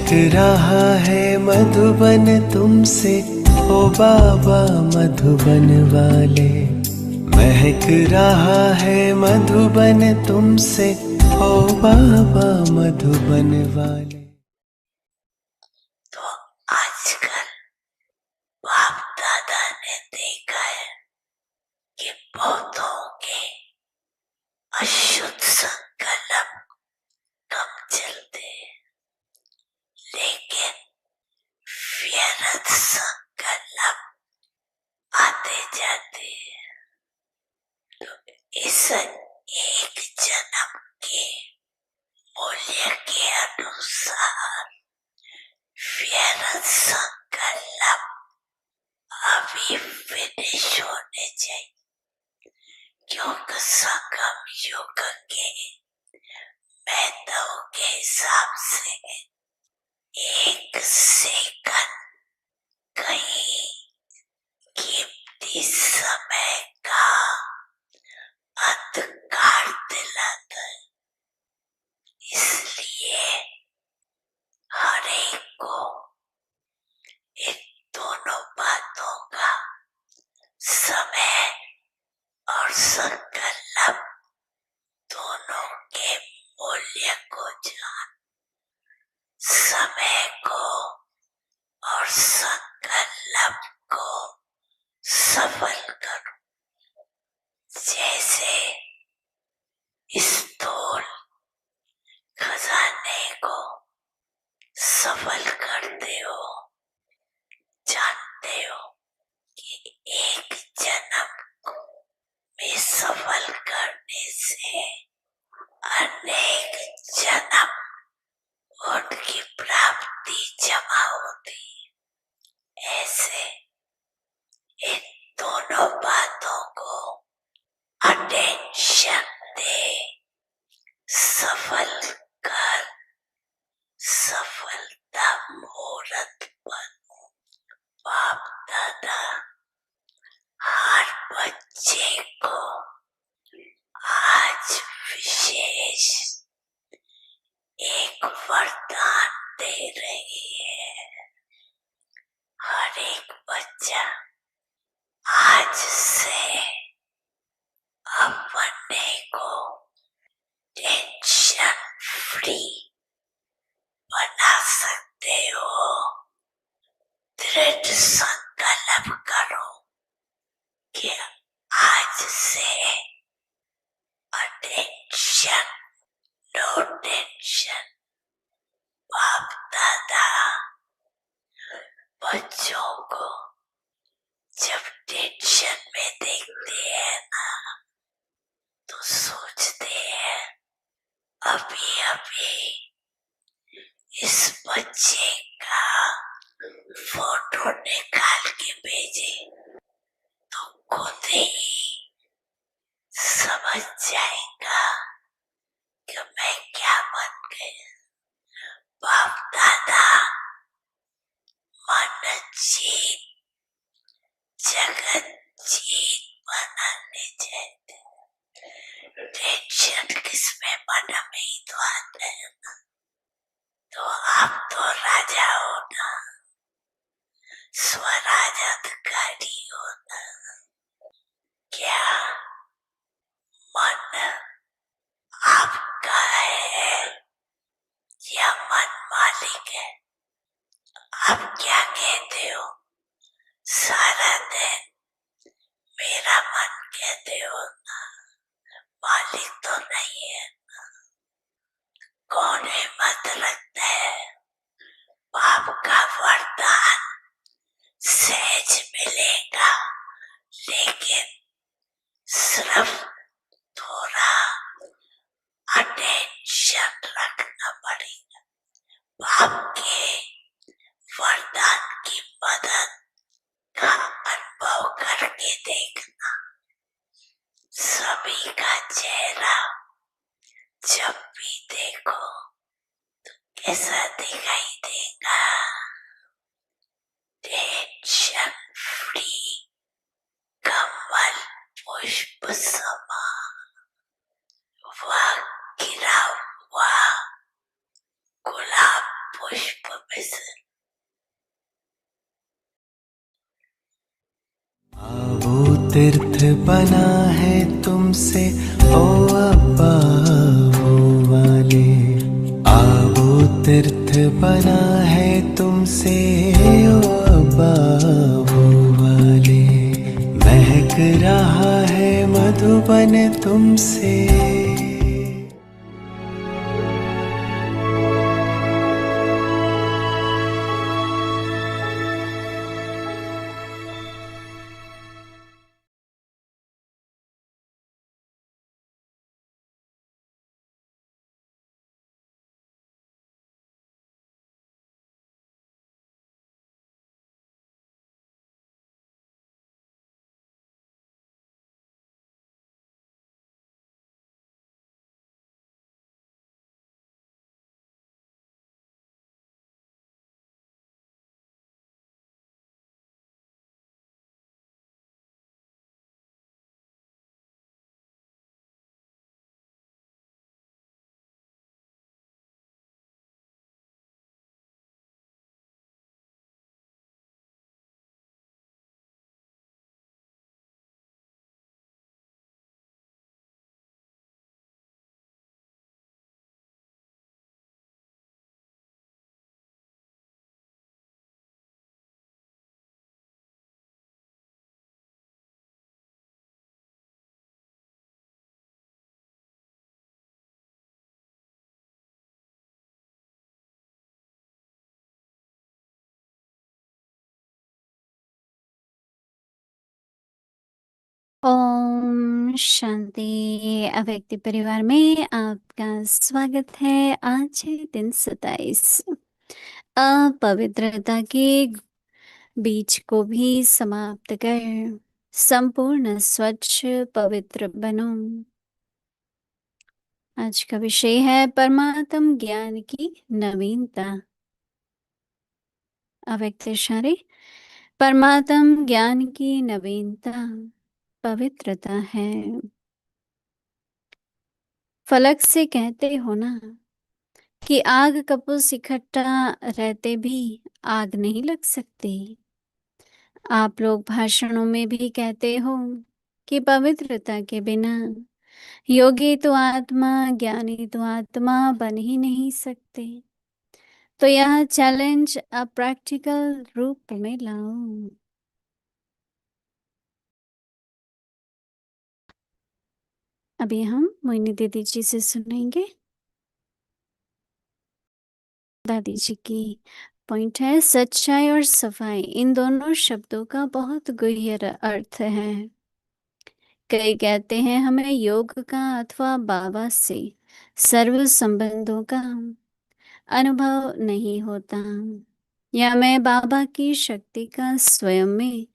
महक रहा है मधुबन तुमसे, ओ बाबा मधुबन वाले। महक रहा है मधुबन तुमसे, ओ बाबा मधुबन वाले। तो आजकल बाप दादा ने देखा है कि पौधों के अशुद्ध संकल्प कम चलते हैं, लेकिन व्यर्थ संकल्प आते जाते हैं। तो इस एक जन्म के मूल्य के अनुसार व्यर्थ संकल्प अभी फिनिश होने चाहिए, क्योंकि संगम युग के मेहताओं के हिसाब से एक सेकंड कहीं कीमती समय का अंधकार दिलाता है। इसलिए हर एक को इन दोनों बातों का, समय और संकल्प दोनों के मूल्य को जान, समय को और संकल्प को सफल करो। जैसे स्थूल खजाने को सफल करते हो, जानते हो कि एक जन्म में सफल करने से अनेक जन्म उनकी प्राप्ति जमा होती है। ऐसे इन दोनों बातों को अटेंशन दे, सफल कर, सफलता मुहूर्त बनो। बाप दादा हर बच्चे को आज विशेष एक वरदान दे रही है। हर एक बच्चा आज से अपने को टेंशन फ्री बना सकते हो। दृढ़ संकल्प करो कि आज से अटेंशन, नो टेंशन। बाप दादा बच्चों को जब टेंशन में देखते हैं ना, तो सोचते हैं अभी अभी इस बच्चे का फोटो निकाल के भेजे तो खुद ही समझ जाएगा कि मैं क्या बन गया। बाप दादा मन जीत, जगत जीत बनाने चाहते। टेंशन किसमें, मन में ही तो आता है ना। तो आप तो राजा हो ना, स्वराज अधिकारी हो ना। क्या मन आपका है या मन मालिक है? आप क्या कहते हो सारा दिन? मेरा मन कहते हो ना, मालिक तो नहीं है ना। कौन हिम्मत रखता है? बाप का वरदान सहज मिलेगा, लेकिन सिर्फ थोड़ा अटेंशन रखना पड़ेगा। बाप के वरदान की मदद का अनुभव करके देखना। सभी का चेहरा जब भी देखो तो कैसा दिखाई देगा? टेंशन फ्री, कमल पुष्प समान, वह गिरा हुआ गुलाब पुष्प तीर्थ बना है तुमसे ओ अब्बा वो वाले। आवो तीर्थ बना है तुमसे ओ अब्बा वो वाले। महक रहा है मधुबन तुमसे। ओम शांति अव्यक्ति परिवार में आपका स्वागत है। आज है दिन 27। अपवित्रता के बीज को भी समाप्त कर संपूर्ण स्वच्छ पवित्र बनो। आज का विषय है परमात्म ज्ञान की नवीनता। अव्यक्त इशारे परमात्म ज्ञान की नवीनता पवित्रता है। फलक से कहते हो ना कि आग कपूस इकट्ठा रहते भी आग नहीं लग सकती। आप लोग भाषणों में भी कहते हो कि पवित्रता के बिना योगी तो आत्मा, ज्ञानी तो आत्मा बन ही नहीं सकते। तो यह चैलेंज आप प्रैक्टिकल रूप में लाओ। अभी हम मोहिनी दीदी जी से सुनेंगे। दादी जी की पॉइंट है सच्चाई और सफाई। इन दोनों शब्दों का बहुत गहरा अर्थ है। कई कहते हैं हमें योग का अथवा बाबा से सर्व संबंधों का अनुभव नहीं होता, या मैं बाबा की शक्ति का स्वयं में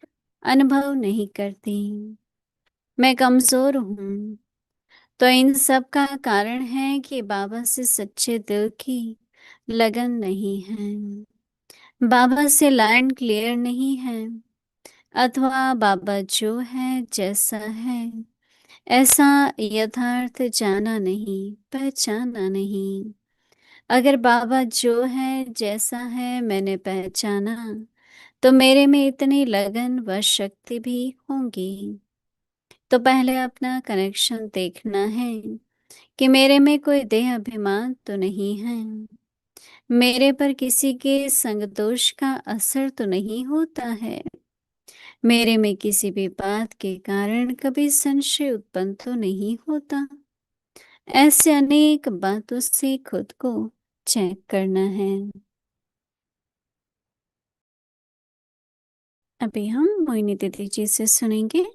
अनुभव नहीं करती, मैं कमजोर हूँ। तो इन सब का कारण है कि बाबा से सच्चे दिल की लगन नहीं है, बाबा से लाइन क्लियर नहीं है, अथवा बाबा जो है जैसा है ऐसा यथार्थ जाना नहीं, पहचाना नहीं। अगर बाबा जो है जैसा है मैंने पहचाना तो मेरे में इतनी लगन व शक्ति भी होंगी। तो पहले अपना कनेक्शन देखना है कि मेरे में कोई देह अभिमान तो नहीं है, मेरे पर किसी के संग दोष का असर तो नहीं होता है, मेरे में किसी भी बात के कारण कभी संशय उत्पन्न तो नहीं होता। ऐसे अनेक बातों से खुद को चेक करना है। अभी हम मोहिनी दीदी जी से सुनेंगे।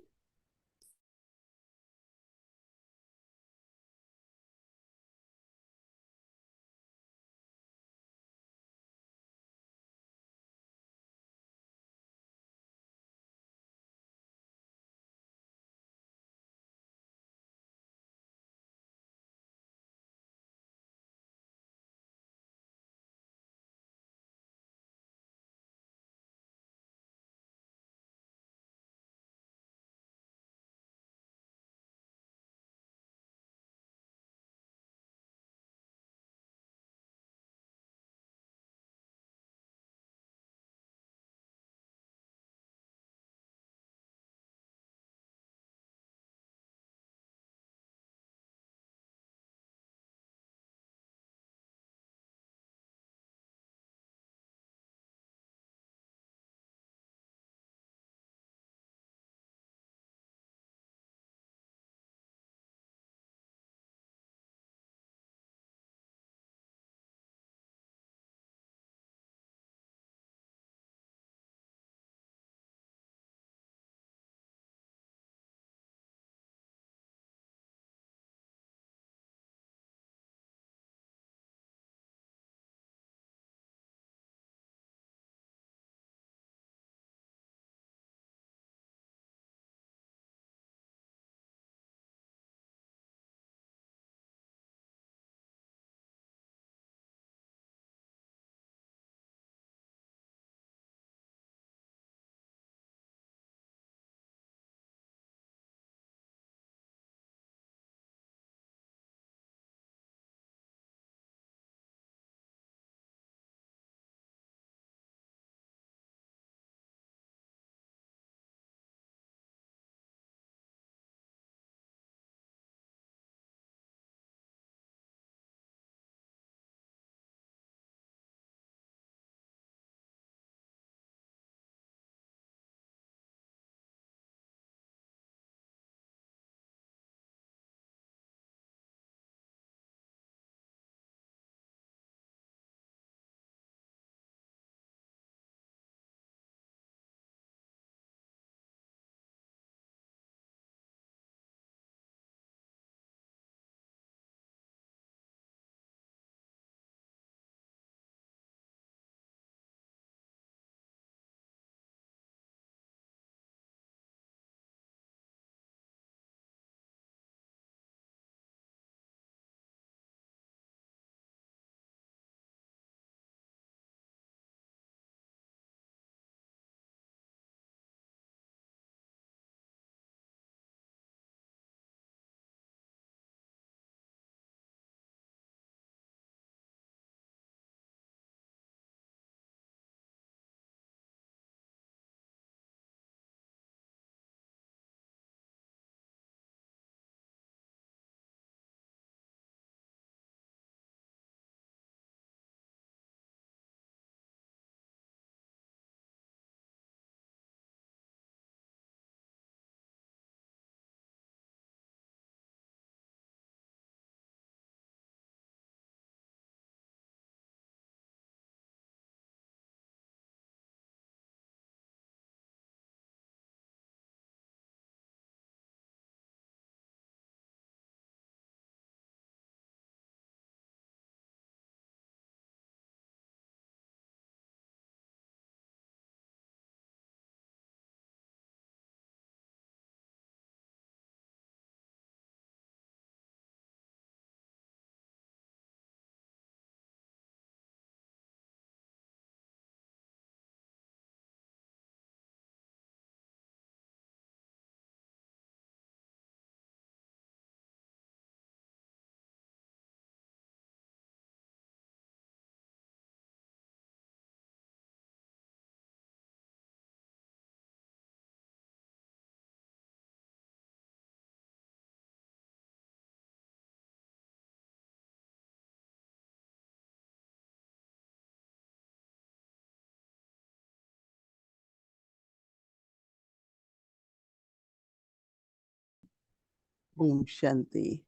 ओम शांति।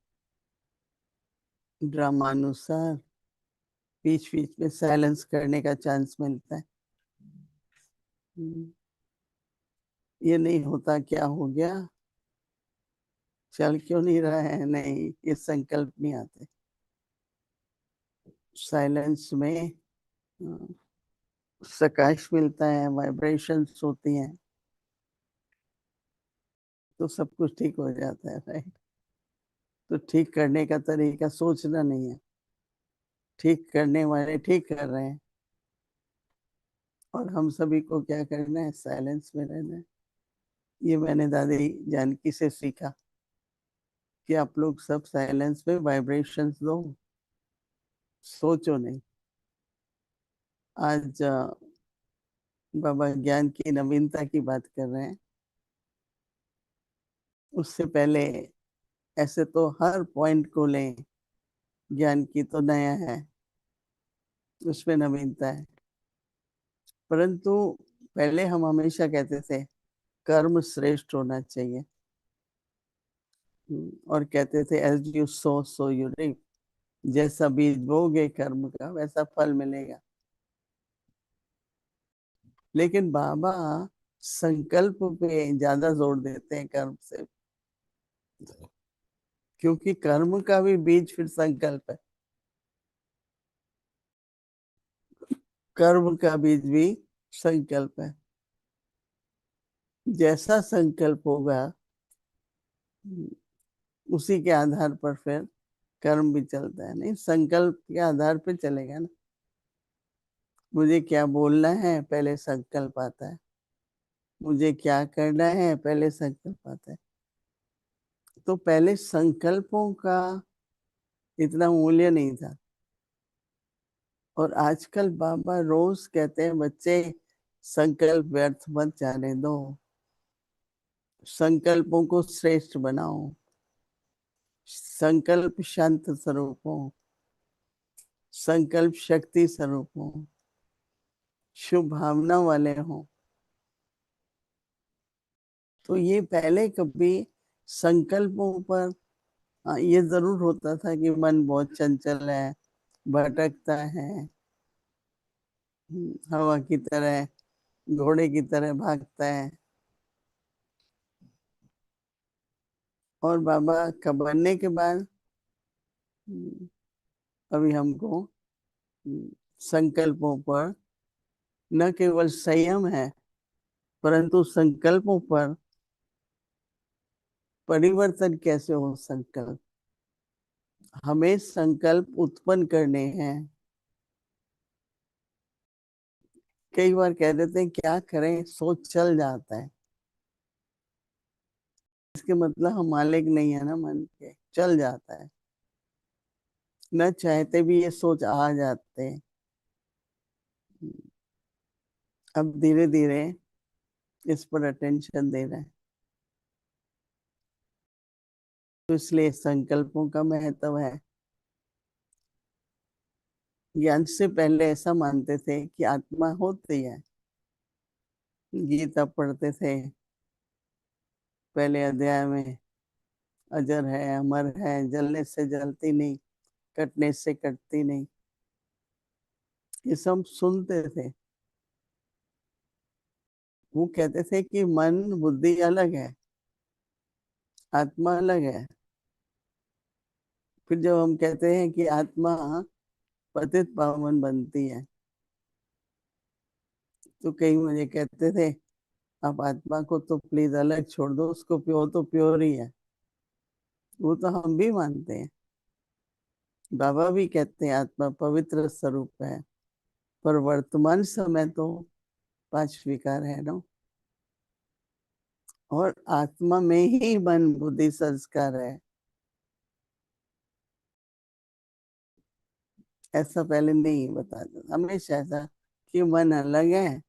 ड्रामानुसार बीच बीच में साइलेंस करने का चांस मिलता है। ये नहीं होता क्या हो गया, चल क्यों नहीं रहा है, नहीं, ये संकल्प नहीं आते। साइलेंस में प्रकाश मिलता है, वाइब्रेशंस होती हैं, तो सब कुछ ठीक हो जाता है, राइट। तो ठीक करने का तरीका सोचना नहीं है, ठीक करने वाले ठीक कर रहे हैं, और हम सभी को क्या करना है, साइलेंस में रहना है। ये मैंने दादी जानकी से सीखा कि आप लोग सब साइलेंस में वाइब्रेशंस दो, सोचो नहीं। आज बाबा ज्ञान की नवीनता की बात कर रहे हैं। उससे पहले ऐसे तो हर पॉइंट को लें, ज्ञान की तो नया है, उसमें नवीनता है, परंतु पहले हम हमेशा कहते थे कर्म श्रेष्ठ होना चाहिए, और कहते थे as you sow so you reap, जैसा बीज बोगे कर्म का वैसा फल मिलेगा। लेकिन बाबा संकल्प पे ज्यादा जोर देते हैं कर्म से, क्योंकि कर्म का भी बीज फिर संकल्प है, कर्म का बीज भी संकल्प है। जैसा संकल्प होगा उसी के आधार पर फिर कर्म भी चलता है। नहीं, संकल्प के आधार पर चलेगा ना। मुझे क्या बोलना है पहले संकल्प आता है, मुझे क्या करना है पहले संकल्प आता है। तो पहले संकल्पों का इतना मूल्य नहीं था, और आजकल बाबा रोज कहते हैं बच्चे संकल्प व्यर्थ मत जाने दो, संकल्पों को श्रेष्ठ बनाओ, संकल्प शांत स्वरूप हो, संकल्प शक्ति स्वरूप हो, शुभ भावना वाले हो। तो ये पहले कभी संकल्पों पर ये जरूर होता था कि मन बहुत चंचल है, भटकता है, हवा की तरह, घोड़े की तरह भागता है। और बाबा का बनने के बाद अभी हमको संकल्पों पर न केवल संयम है, परंतु संकल्पों पर परिवर्तन कैसे हो। संकल्प, हमें संकल्प उत्पन्न करने हैं। कई बार कह देते हैं क्या करें, सोच चल जाता है, इसके मतलब हम मालिक नहीं है ना मन के, चल जाता है, न चाहते भी ये सोच आ जाते हैं। अब धीरे धीरे इस पर अटेंशन दे रहे हैं, तो इसलिए संकल्पों का महत्व है। ज्ञान से पहले ऐसा मानते थे कि आत्मा होती है, गीता पढ़ते थे पहले अध्याय में, अजर है, अमर है, जलने से जलती नहीं, कटने से कटती नहीं, ये सब सुनते थे। वो कहते थे कि मन बुद्धि अलग है, आत्मा अलग है। फिर जब हम कहते हैं कि आत्मा पतित पावन बनती है, तो कई मुझे कहते थे आप आत्मा को तो प्लीज अलग छोड़ दो, उसको प्योर तो प्योर ही है। वो तो हम भी मानते हैं, बाबा भी कहते हैं आत्मा पवित्र स्वरूप है, पर वर्तमान समय तो पांच विकार है ना, और आत्मा में ही मन बुद्धि संस्कार है। ऐसा पहले नहीं बताते, हमेशा ऐसा कि मन अलग है।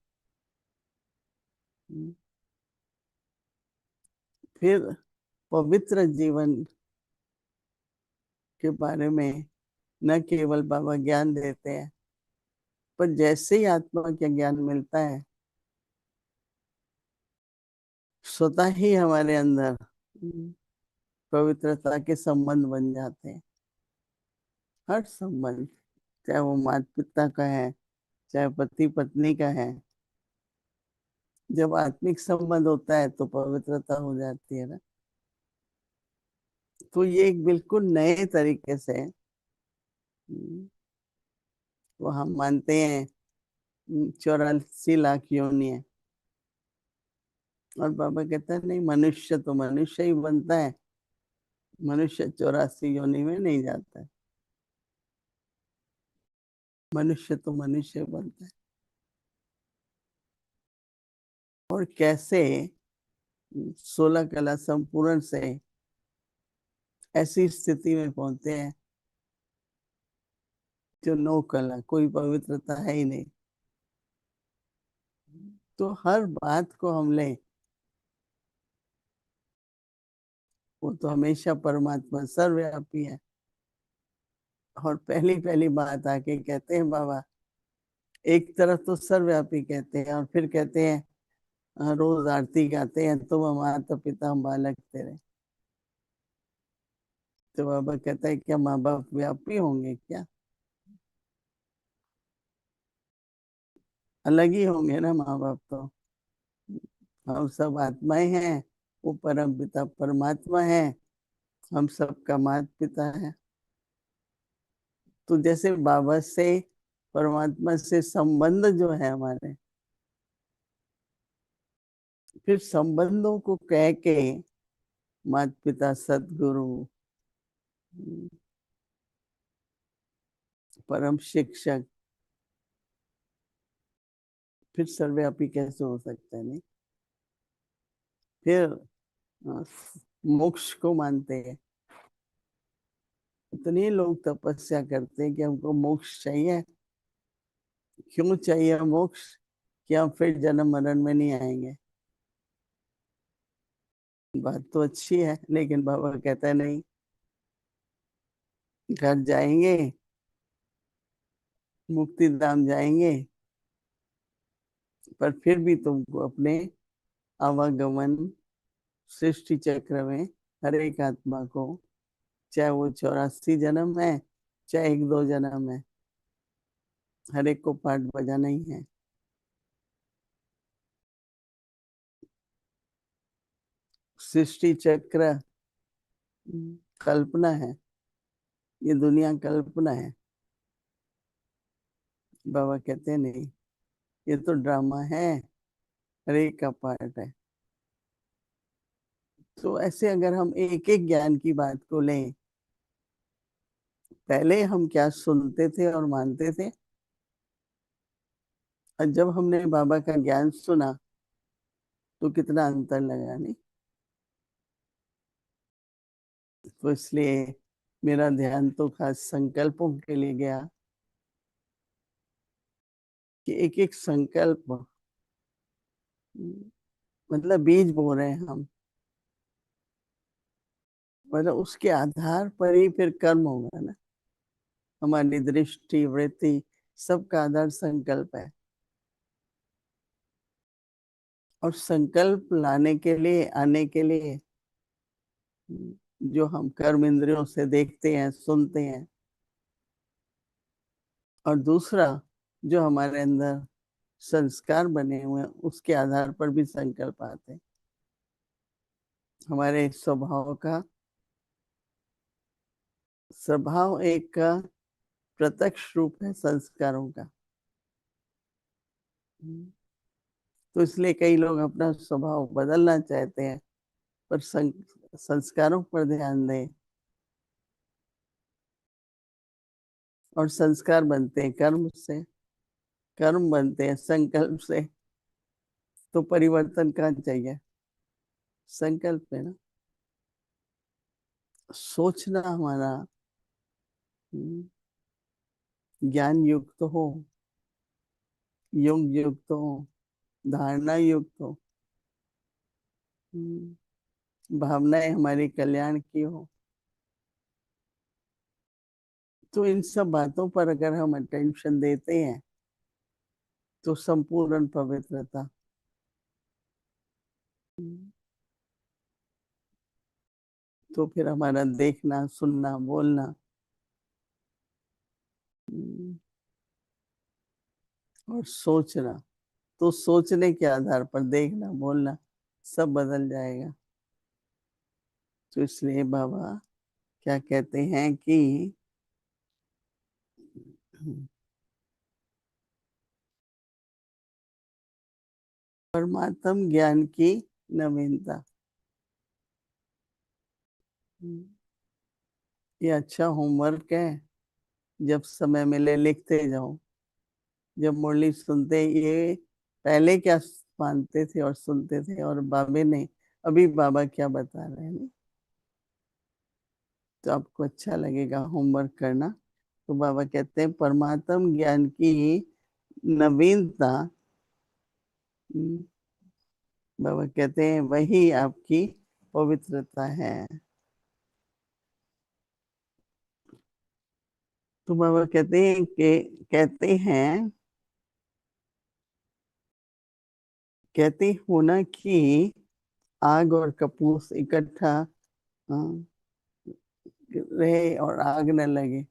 फिर पवित्र जीवन के बारे में न केवल बाबा ज्ञान देते हैं, पर जैसे ही आत्मा का ज्ञान मिलता है, स्वतः ही हमारे अंदर पवित्रता के संबंध बन जाते हैं। हर संबंध, चाहे वो माता पिता का है, चाहे पति पत्नी का है, जब आत्मिक संबंध होता है तो पवित्रता हो जाती है ना। तो ये एक बिल्कुल नए तरीके से वो हम मानते हैं 84 लाख योनि है, और बाबा कहता है नहीं, मनुष्य तो मनुष्य ही बनता है, मनुष्य 84 योनि में नहीं जाता है, मनुष्य तो मनुष्य बनता है। और कैसे 16 कला संपूर्ण से ऐसी स्थिति में पहुंचते हैं जो 9 कला, कोई पवित्रता है ही नहीं। तो हर बात को हम लें, वो तो हमेशा परमात्मा सर्वव्यापी है। और पहली पहली बात आके कहते हैं बाबा, एक तरफ तो सर्वव्यापी कहते हैं और फिर कहते हैं रोज आरती गाते हैं, तुम माता पिता हम बालक तेरे। तो बाबा कहता है क्या माँ बाप व्यापी होंगे क्या? अलग ही होंगे ना माँ बाप तो। हम सब आत्माएं हैं, वो परम पिता परमात्मा है, हम सबका माता पिता है। तो जैसे बाबा से, परमात्मा से संबंध जो है हमारे, फिर संबंधों को कह के माता पिता सदगुरु परम शिक्षक, फिर सर्वव्यापी कैसे हो सकता है? नहीं, फिर अ, मोक्ष को मानते हैं। इतने लोग तपस्या करते हैं कि हमको मोक्ष चाहिए। क्यों चाहिए मोक्ष? कि हम फिर जन्म मरण में नहीं आएंगे। बात तो अच्छी है, लेकिन बाबा कहता है नहीं, घर जाएंगे, मुक्ति धाम जाएंगे, पर फिर भी तुमको अपने आवागमन सृष्टि चक्र में हर एक आत्मा को, चाहे वो 84 जन्म है, चाहे 1-2 जन्म है, हर एक को पाठ बजाना ही है। सृष्टि चक्र कल्पना है, ये दुनिया कल्पना है। बाबा कहते हैं नहीं, ये तो ड्रामा है, हर एक का पार्ट है। तो ऐसे अगर हम एक एक ज्ञान की बात को लें, पहले हम क्या सुनते थे और मानते थे, और जब हमने बाबा का ज्ञान सुना तो कितना अंतर लगा, नहीं? तो इसलिए मेरा ध्यान तो खास संकल्पों के लिए गया कि एक एक संकल्प मतलब बीज बो रहे हैं हम, मतलब उसके आधार पर ही फिर कर्म होगा ना। हमारी दृष्टि वृत्ति सबका आधार संकल्प है, और संकल्प लाने के लिए, आने के लिए जो हम कर्म इंद्रियों से देखते हैं सुनते हैं, और दूसरा जो हमारे अंदर संस्कार बने हुए हैं, उसके आधार पर भी संकल्प आते हैं। हमारे स्वभाव का, स्वभाव एक का प्रत्यक्ष रूप है संस्कारों का। तो इसलिए कई लोग अपना स्वभाव बदलना चाहते हैं, पर संस्कारों पर ध्यान दें। और संस्कार बनते हैं कर्म से, कर्म बनते हैं संकल्प से। तो परिवर्तन कहाँ चाहिए? संकल्प है ना। सोचना हमारा ज्ञान युक्त हो, योग युक्त हो, धारणा युक्त हो, भावनाएं हमारी कल्याण की हो। तो इन सब बातों पर अगर हम अटेंशन देते हैं तो संपूर्ण पवित्रता, तो फिर हमारा देखना, सुनना, बोलना और सोचना, तो सोचने के आधार पर देखना, बोलना सब बदल जाएगा। तो इसलिए बाबा क्या कहते हैं कि परमात्म ज्ञान की नवीनता, ये अच्छा होमवर्क है। जब समय मिले लिखते जाओ। जब मुरली सुनते, ये पहले क्या मानते थे और सुनते थे, और बाबे ने अभी बाबा क्या बता रहे हैं, तो आपको अच्छा लगेगा होमवर्क करना। तो बाबा कहते हैं परमात्म ज्ञान की नवीनता, बाबा कहते हैं वही आपकी पवित्रता है। तो बाबा कहते हैं कि कहते हो ना कि आग और कपूस इकट्ठा रहे और आग न लगे।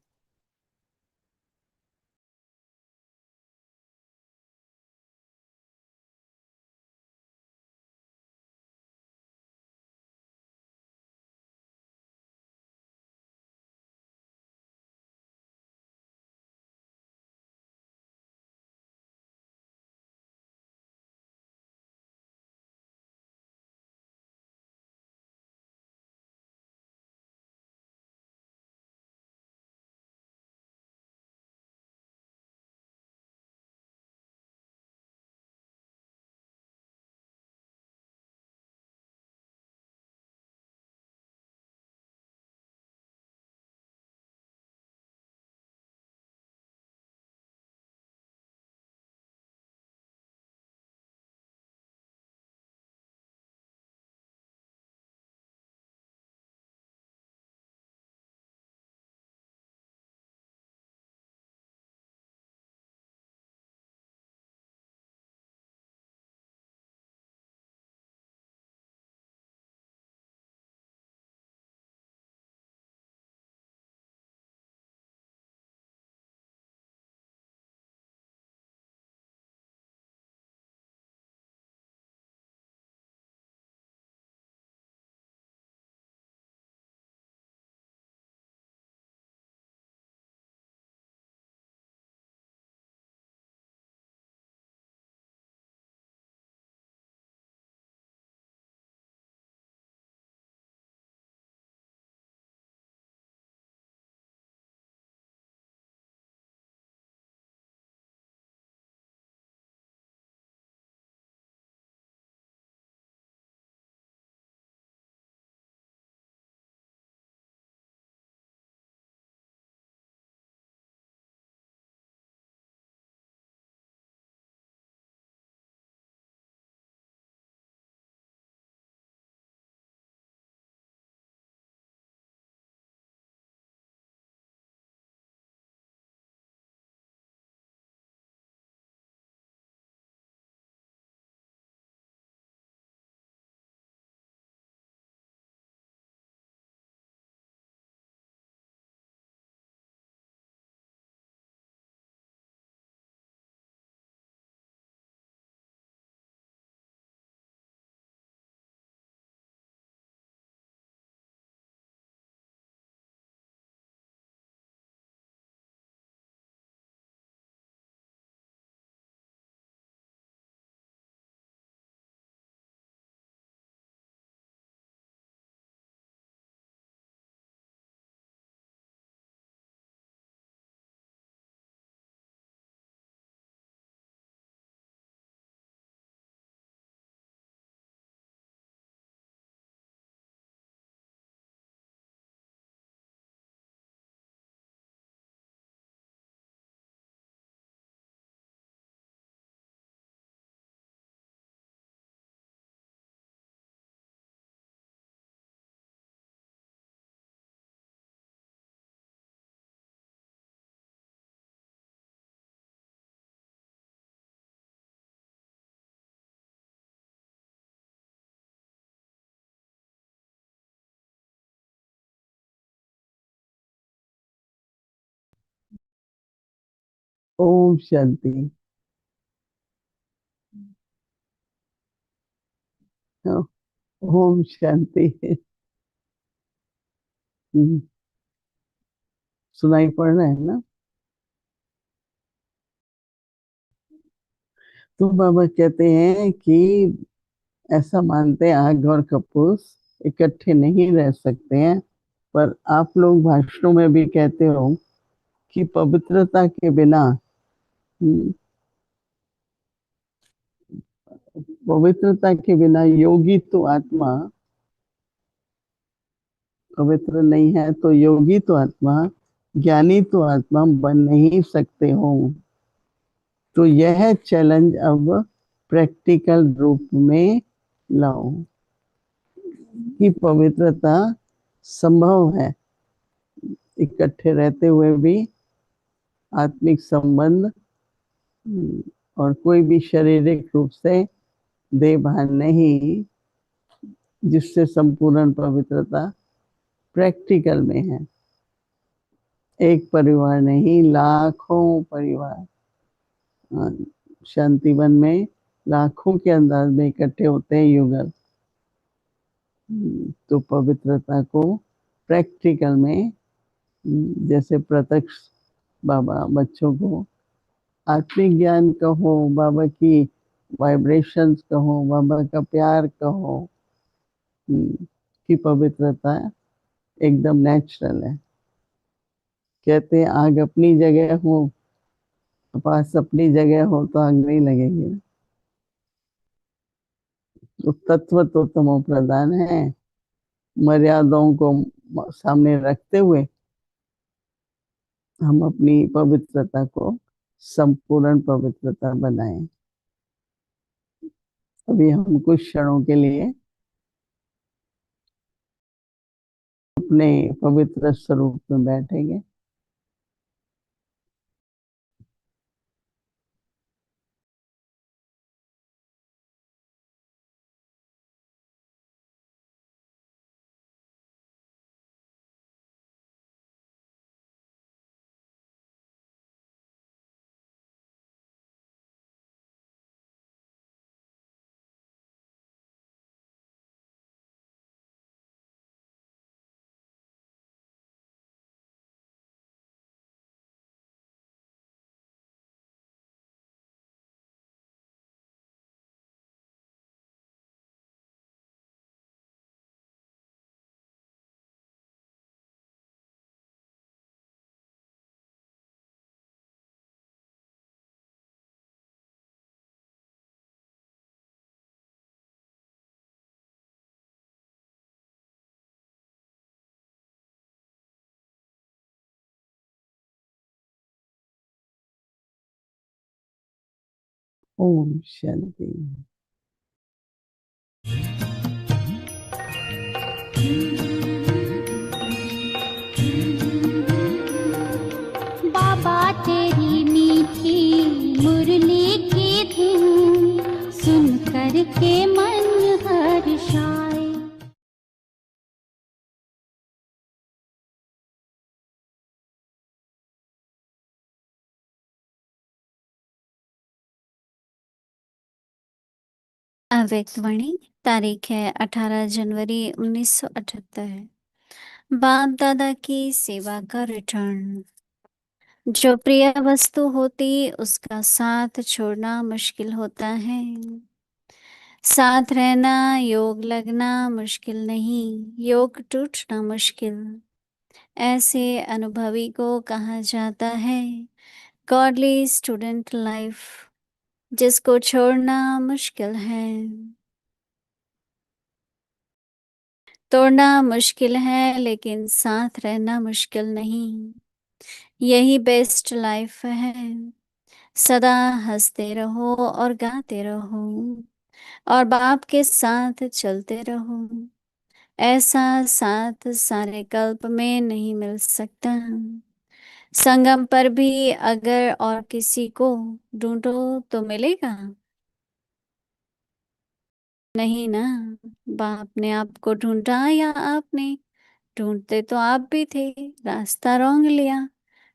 ओम शांति। ओम शांति। सुनाई पड़ रहा है ना? तो बाबा कहते हैं कि ऐसा मानते हैं आग और कपूस इकट्ठे नहीं रह सकते हैं, पर आप लोग भाषणों में भी कहते हो कि पवित्रता के बिना पवित्रता के बिना योगी तो आत्मा पवित्र नहीं है, तो योगी तो आत्मा, ज्ञानी तो आत्मा बन नहीं सकते हो। तो यह चैलेंज अब प्रैक्टिकल रूप में लाओ कि पवित्रता संभव है इकट्ठे रहते हुए भी। आत्मिक संबंध और कोई भी शारीरिक रूप से देह भान नहीं, जिससे संपूर्ण पवित्रता प्रैक्टिकल में है। एक परिवार नहीं, लाखों परिवार शांति वन में लाखों के अंदाज में इकट्ठे होते हैं युगल। तो पवित्रता को प्रैक्टिकल में, जैसे प्रत्यक्ष बाबा बच्चों को आत्मिक ज्ञान कहो, बाबा की वाइब्रेशंस कहो, बाबा का प्यार कहो, कि पवित्रता एकदम नेचुरल है। कहते हैं आग अपनी जगह हो, पास अपनी जगह हो तो आग नहीं लगेगी। तो तत्व तो तमो प्रधान है। मर्यादाओं को सामने रखते हुए हम अपनी पवित्रता को संपूर्ण पवित्रता बनाएं। अभी हम कुछ क्षणों के लिए अपने पवित्र स्वरूप में बैठेंगे। ओम शांति। बाबा तेरी मीठी मुरली की धुन सुन कर के मन हर्षाए। अव्यक्त वाणी तारीख है 18 जनवरी 1978। बाप दादा की सेवा का रिटर्न। जो प्रिय वस्तु होती उसका साथ छोड़ना मुश्किल होता है। साथ रहना योग लगना मुश्किल नहीं, योग टूटना मुश्किल। ऐसे अनुभवी को कहा जाता है गॉडली स्टूडेंट लाइफ, जिसको छोड़ना मुश्किल है। तोड़ना मुश्किल है लेकिन साथ रहना मुश्किल नहीं। यही बेस्ट लाइफ है। सदा हंसते रहो और गाते रहो और बाप के साथ चलते रहो। ऐसा साथ सारे कल्प में नहीं मिल सकता। संगम पर भी अगर और किसी को ढूंढो तो मिलेगा नहीं ना। बाप ने आपको ढूंढा या आपने? ढूंढते तो आप भी थे, रास्ता रोंग लिया।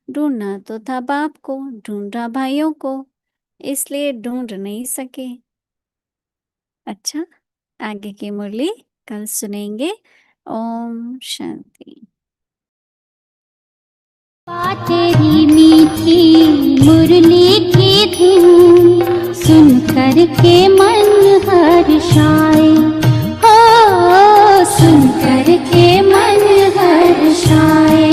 ढूंढना तो था बाप को, ढूंढा भाइयों को, इसलिए ढूंढ नहीं सके। अच्छा, आगे की मुरली कल सुनेंगे। ओम शांति। तेरी मीठी मुरली की धुन सुन कर के मन हर्षाए, हो सुन कर के मन हर्षाए।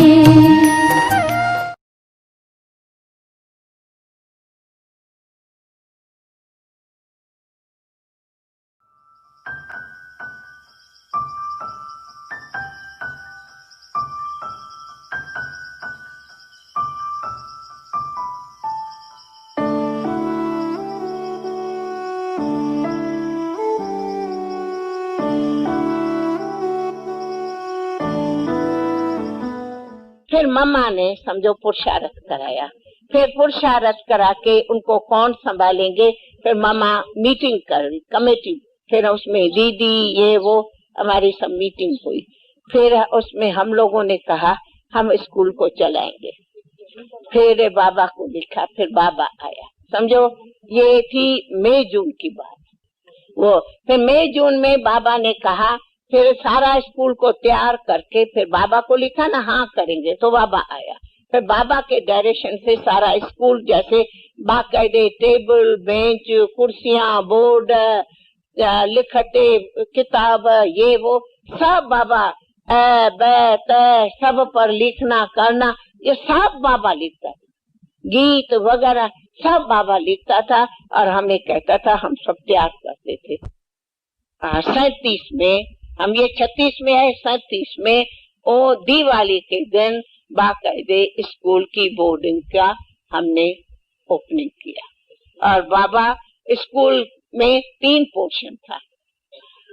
फिर मम्मा ने समझो पुरुषार्थ कराया, फिर पुरुषार्थ करा के उनको कौन संभालेंगे, फिर मम्मा मीटिंग कर कमेटी, फिर उसमें दीदी ये वो हमारी सब मीटिंग हुई। फिर उसमें हम लोगों ने कहा हम स्कूल को चलाएंगे। फिर बाबा को लिखा, फिर बाबा आया। समझो ये थी मई जून की बात। वो फिर मई जून में बाबा ने कहा, फिर सारा स्कूल को तैयार करके फिर बाबा को लिखा ना, हाँ करेंगे, तो बाबा आया। फिर बाबा के डायरेक्शन से सारा स्कूल जैसे बाकायदे टेबल बेंच कुर्सियां बोर्ड लिखते किताब ये वो सब बाबा सब पर लिखना करना, ये सब बाबा लिखता था, गीत वगैरह सब बाबा लिखता था और हमें कहता था, हम सब तैयार करते थे। 37 में हम, ये 36 में है, 37 में वो दिवाली के दिन बाकायदे स्कूल की बोर्डिंग का हमने ओपनिंग किया। और बाबा स्कूल में 3 पोर्शन था,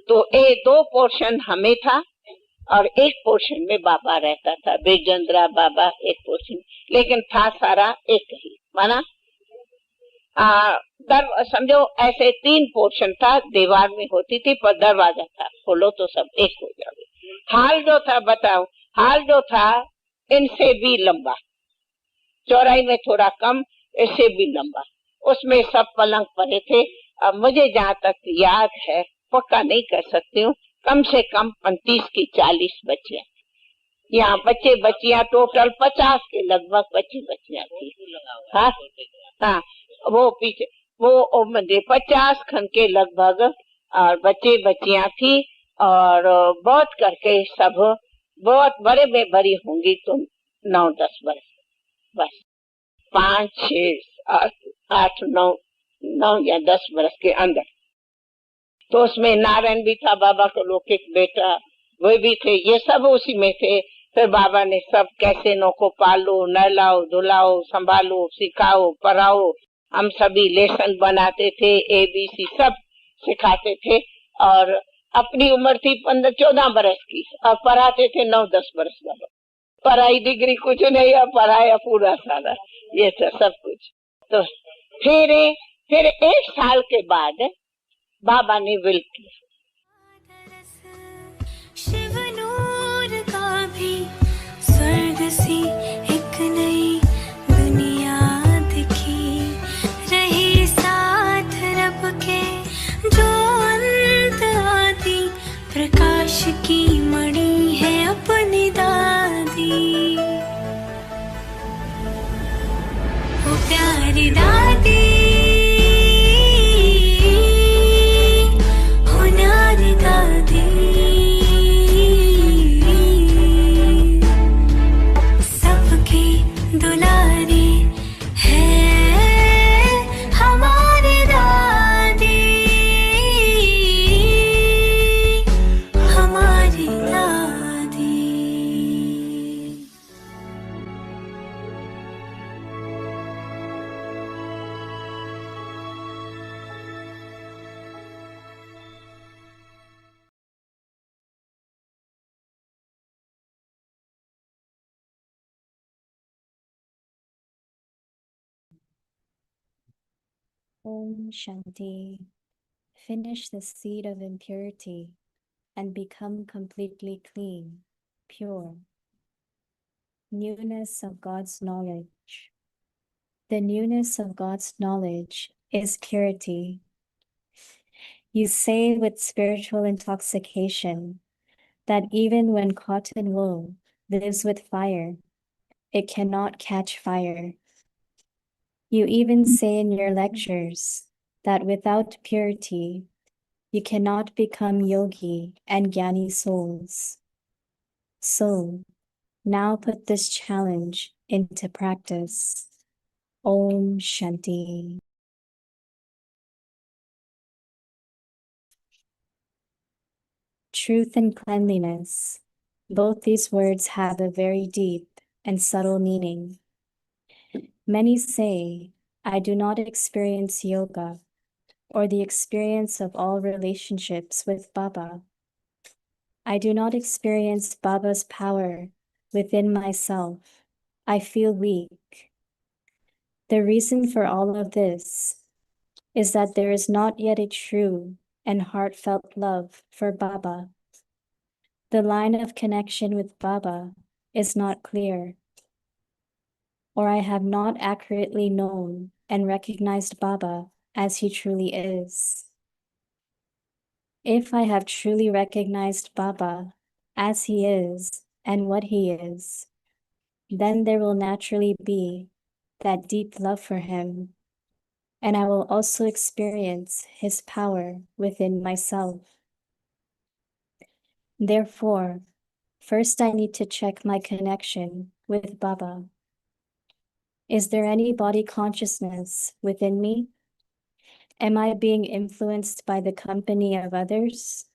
तो 2 पोर्शन हमें था और 1 पोर्शन में बाबा रहता था, बेजंद्रा बाबा 1 पोर्शन, लेकिन था सारा एक ही माना। समझो ऐसे 3 पोर्शन था, दीवार में होती थी पर दरवाजा था, खोलो तो सब एक हो जाए। हाल जो था बताओ, हाल जो था इनसे भी लंबा, चौड़ाई में थोड़ा कम, इससे भी लंबा, उसमें सब पलंग पड़े थे। अब मुझे जहाँ तक याद है, पक्का नहीं कर सकती हूँ, कम से कम 35 की 40 बच्चे, यहाँ बच्चे बच्चियां टोटल 50 के लगभग बच्चे बच्चियां थी। हाँ हाँ, वो पीछे वो 50 खन के लगभग और बच्चे बच्चियां थी, और बहुत करके सब बहुत बड़े में बड़ी होंगी तो 9-10 वर्ष, बस 5, 6, 8, 9 या 10 वर्ष के अंदर। तो उसमें नारायण भी था, बाबा को लौकिक बेटा, वो भी थे, ये सब उसी में थे। फिर बाबा ने सब कैसे नो को पालो, नहलाओ, धुलाओ, संभालो, सिखाओ, पढ़ाओ, हम सभी लेसन बनाते थे, ABC सब सिखाते थे। और अपनी उम्र थी 15-14 बरस की और पढ़ाते थे 9-10 बरस वालों। पढ़ाई डिग्री कुछ नहीं, और पढ़ाया पूरा सारा, ये था सब कुछ। तो फिर 1 साल के बाद बाबा ने विल किया, शिव नूर का भी स्वर्ग सी एक नई दुनिया दिखी, रही साथ रब के जो अंत आदि, प्रकाश की मणि है अपनी दादी, वो प्यारी दादी Om Shanti. Finish the seed of impurity and become completely clean, pure. Newness of God's knowledge. The newness of God's knowledge is purity. You say with spiritual intoxication that even when cotton wool lives with fire, it cannot catch fire. You even say in your lectures that without purity, you cannot become yogi and jnani souls. So, now put this challenge into practice. Om Shanti. Truth and cleanliness. Both these words have a very deep and subtle meaning. Many say, I do not experience yoga or the experience of all relationships with Baba. I do not experience Baba's power within myself. I feel weak. The reason for all of this is that there is not yet a true and heartfelt love for Baba. The line of connection with Baba is not clear, or I have not accurately known and recognized Baba as he truly is. If I have truly recognized Baba as he is and what he is, then there will naturally be that deep love for him, and I will also experience his power within myself. Therefore, first I need to check my connection with Baba. Is there any body consciousness within me? Am I being influenced by the company of others?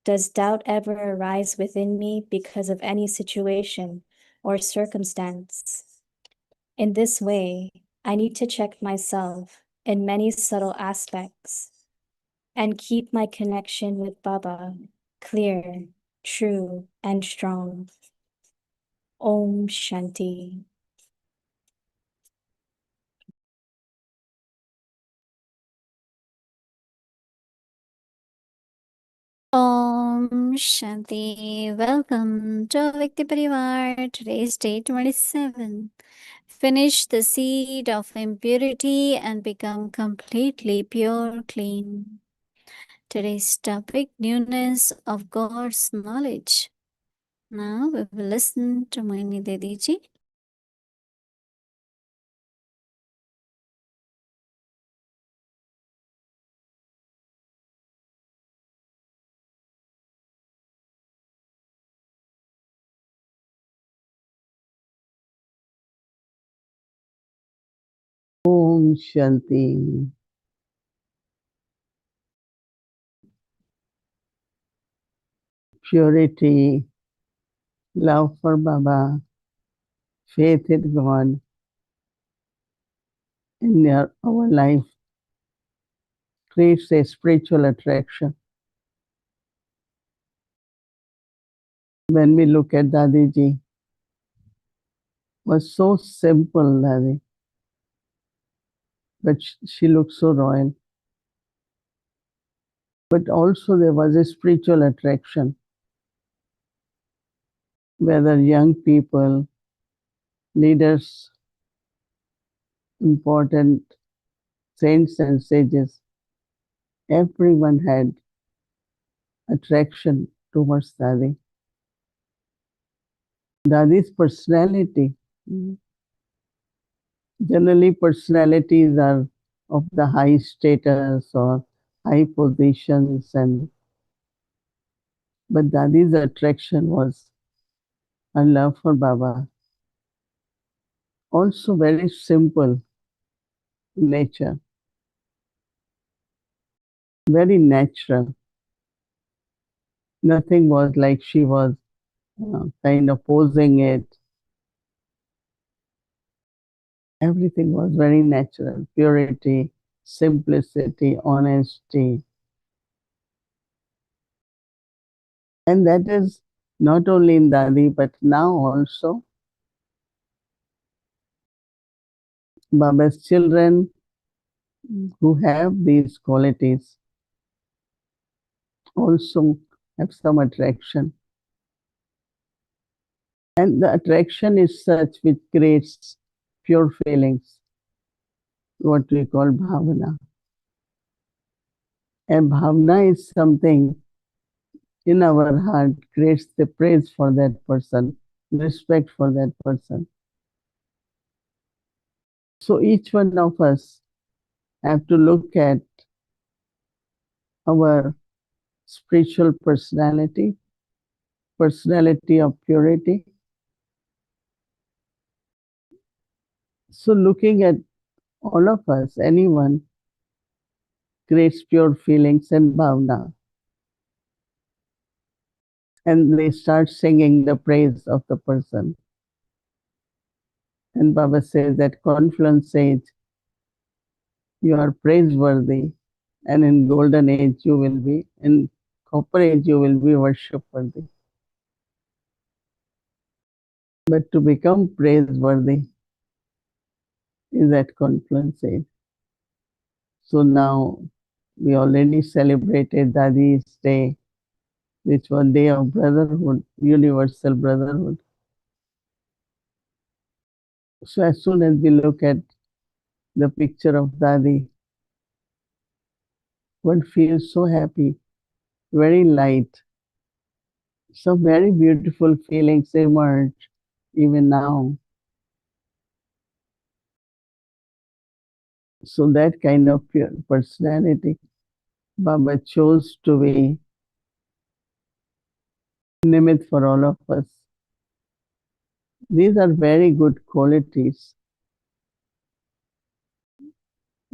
Does doubt ever arise within me because of any situation or circumstance? In this way, I need to check myself in many subtle aspects and keep my connection with Baba clear, true, and strong. Om Shanti. Om Shanti. Welcome to Avyakti Parivar. Today is day 27. Finish the seed of impurity and become completely pure, clean. Today's topic, newness of God's knowledge. Now we will listen to Mohini Didi ji. Om Shanti. Purity, love for Baba, faith in God in our life creates a spiritual attraction. When we look at Dadiji, was so simple, Dadi, but she looked so royal. But also there was a spiritual attraction, whether young people, leaders, important saints and sages, everyone had attraction towards Dadi. Dadi's personality, generally personalities are of the high status or high positions, but Dadi's attraction was her love for Baba. Also very simple nature, very natural. Nothing was like she was kind of posing it. Everything was very natural, purity, simplicity, honesty. And that is not only in Dadi, but now also Baba's children who have these qualities also have some attraction. And the attraction is such which creates pure feelings, what we call bhavana. And bhavana is something in our heart creates the praise for that person, respect for that person. So each one of us have to look at our spiritual personality of purity. So looking at all of us, anyone creates pure feelings and bhavana. And they start singing the praise of the person. And Baba says that confluence age, you are praiseworthy, and in golden age you will be, in copper age you will be worship worthy. But to become praiseworthy is at confluence age. So now we already celebrated Dadi's day, which was day of brotherhood, universal brotherhood. So as soon as we look at the picture of Dadi, one feels so happy, very light. Some very beautiful feelings emerge even now. So that kind of pure personality, Baba chose to be Nimit for all of us. These are very good qualities.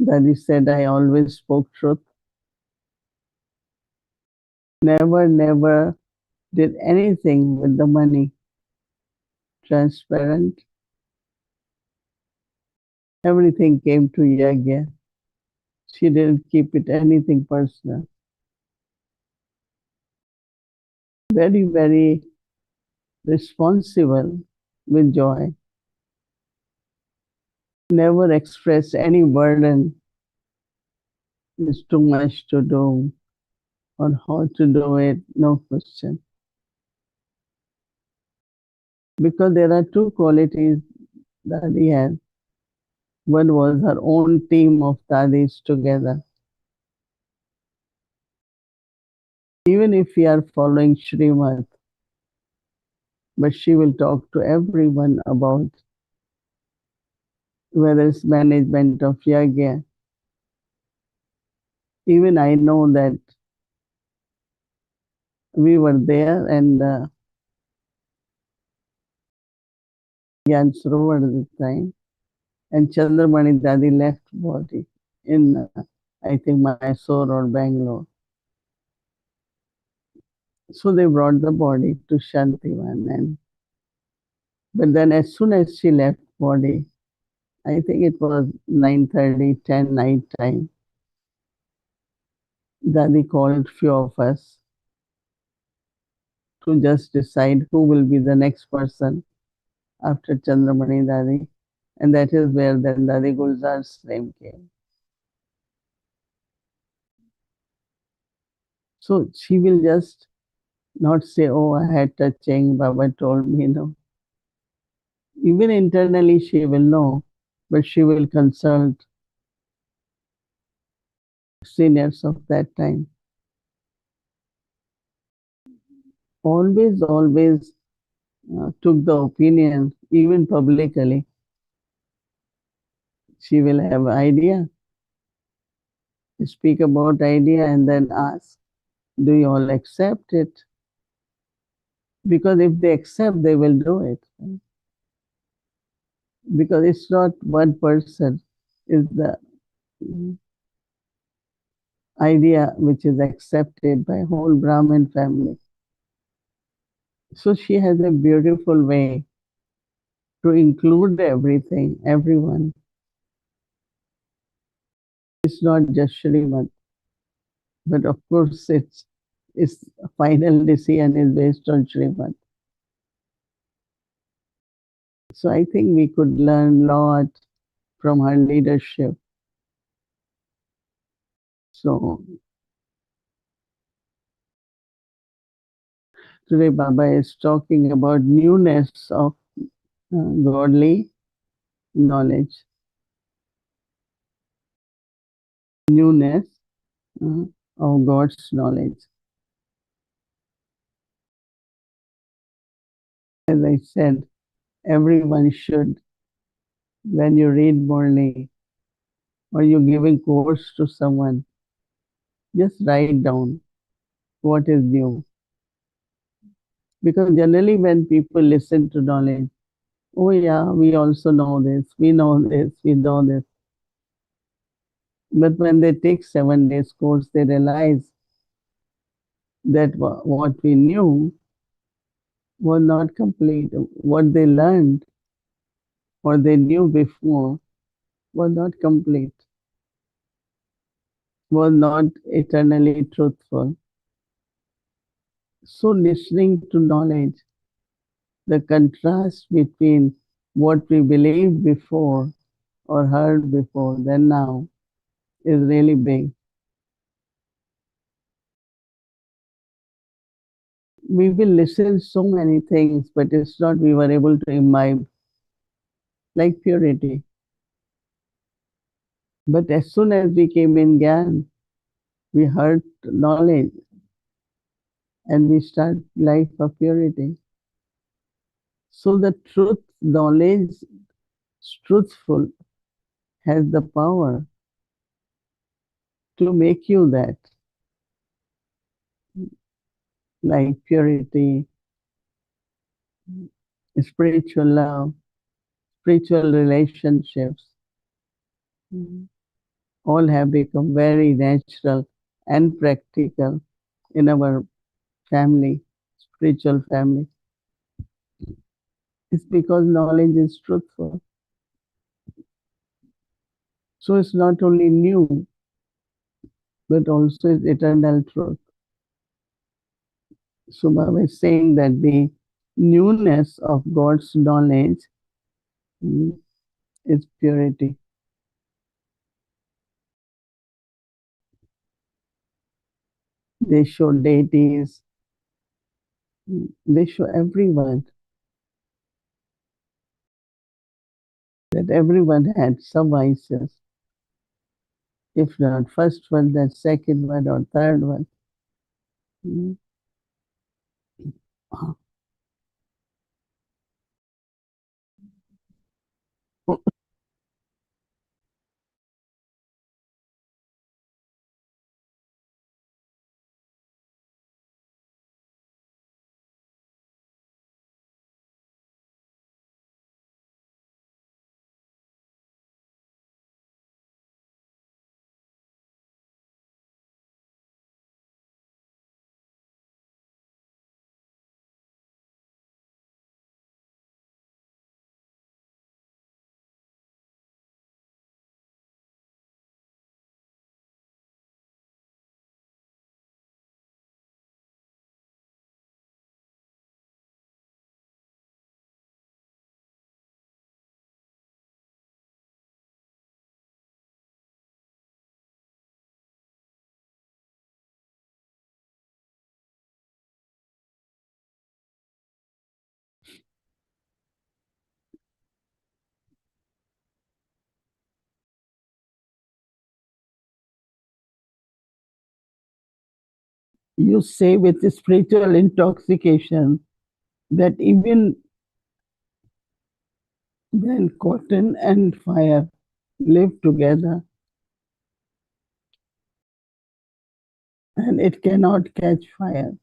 Daddy said, I always spoke truth. Never did anything with the money. Transparent. Everything came to Yagya. She didn't keep it anything personal. Very responsible with joy. Never expressed any burden. It's too much to do or how to do it, no question. Because there are two qualities that he had. One was her own team of Tadis together. Even if we are following Srimad, but she will talk to everyone about whether it's management of Yagya. Even I know that we were there and Gyan Sarovar at the time, and Chandramani Dadi left body in, I think, Mysore or Bangalore. So they brought the body to Shantivan, but then as soon as she left body, I think it was 9:30, 10 night time, Dadi called few of us to just decide who will be the next person after Chandramani Dadi. And that is where then Dadi Gulzar's name came. So she will just not say, oh, I had touching, Baba told me, no. Even internally she will know, but she will consult seniors of that time. Always took the opinion, even publicly. She will have idea, speak about idea and then ask, do you all accept it? Because if they accept, they will do it. Because it's not one person, it's the idea which is accepted by whole Brahmin family. So she has a beautiful way to include everything, everyone. It's not just Srimad, but of course its final decision is based on Srimad. So I think we could learn a lot from her leadership. So Today Baba is talking about newness of godly knowledge. Newness of God's knowledge. As I said, everyone should, when you read Murli or you're giving course to someone, just write down what is new. Because generally when people listen to knowledge, oh yeah, we also know this, we know this, we know this. But when they take 7 days course, they realize that what we knew was not complete. What they learned or they knew before was not complete, was not eternally truthful. So listening to knowledge, the contrast between what we believed before or heard before than now is really big. We will listen so many things, but it's not we were able to imbibe, like purity. But as soon as we came in Gyan, we heard knowledge and we start life of purity. So the truth, knowledge, truthful, has the power to make you that, like purity, spiritual love, spiritual relationships, all have become very natural and practical in our family, spiritual family. It's because knowledge is truthful. So it's not only new, but also it's eternal truth. So Baba is saying that the newness of God's knowledge is purity. They show deities, they show everyone, that everyone had some vices. If not first one, then second one or third one. You say with spiritual intoxication that even when cotton and fire live together and it cannot catch fire.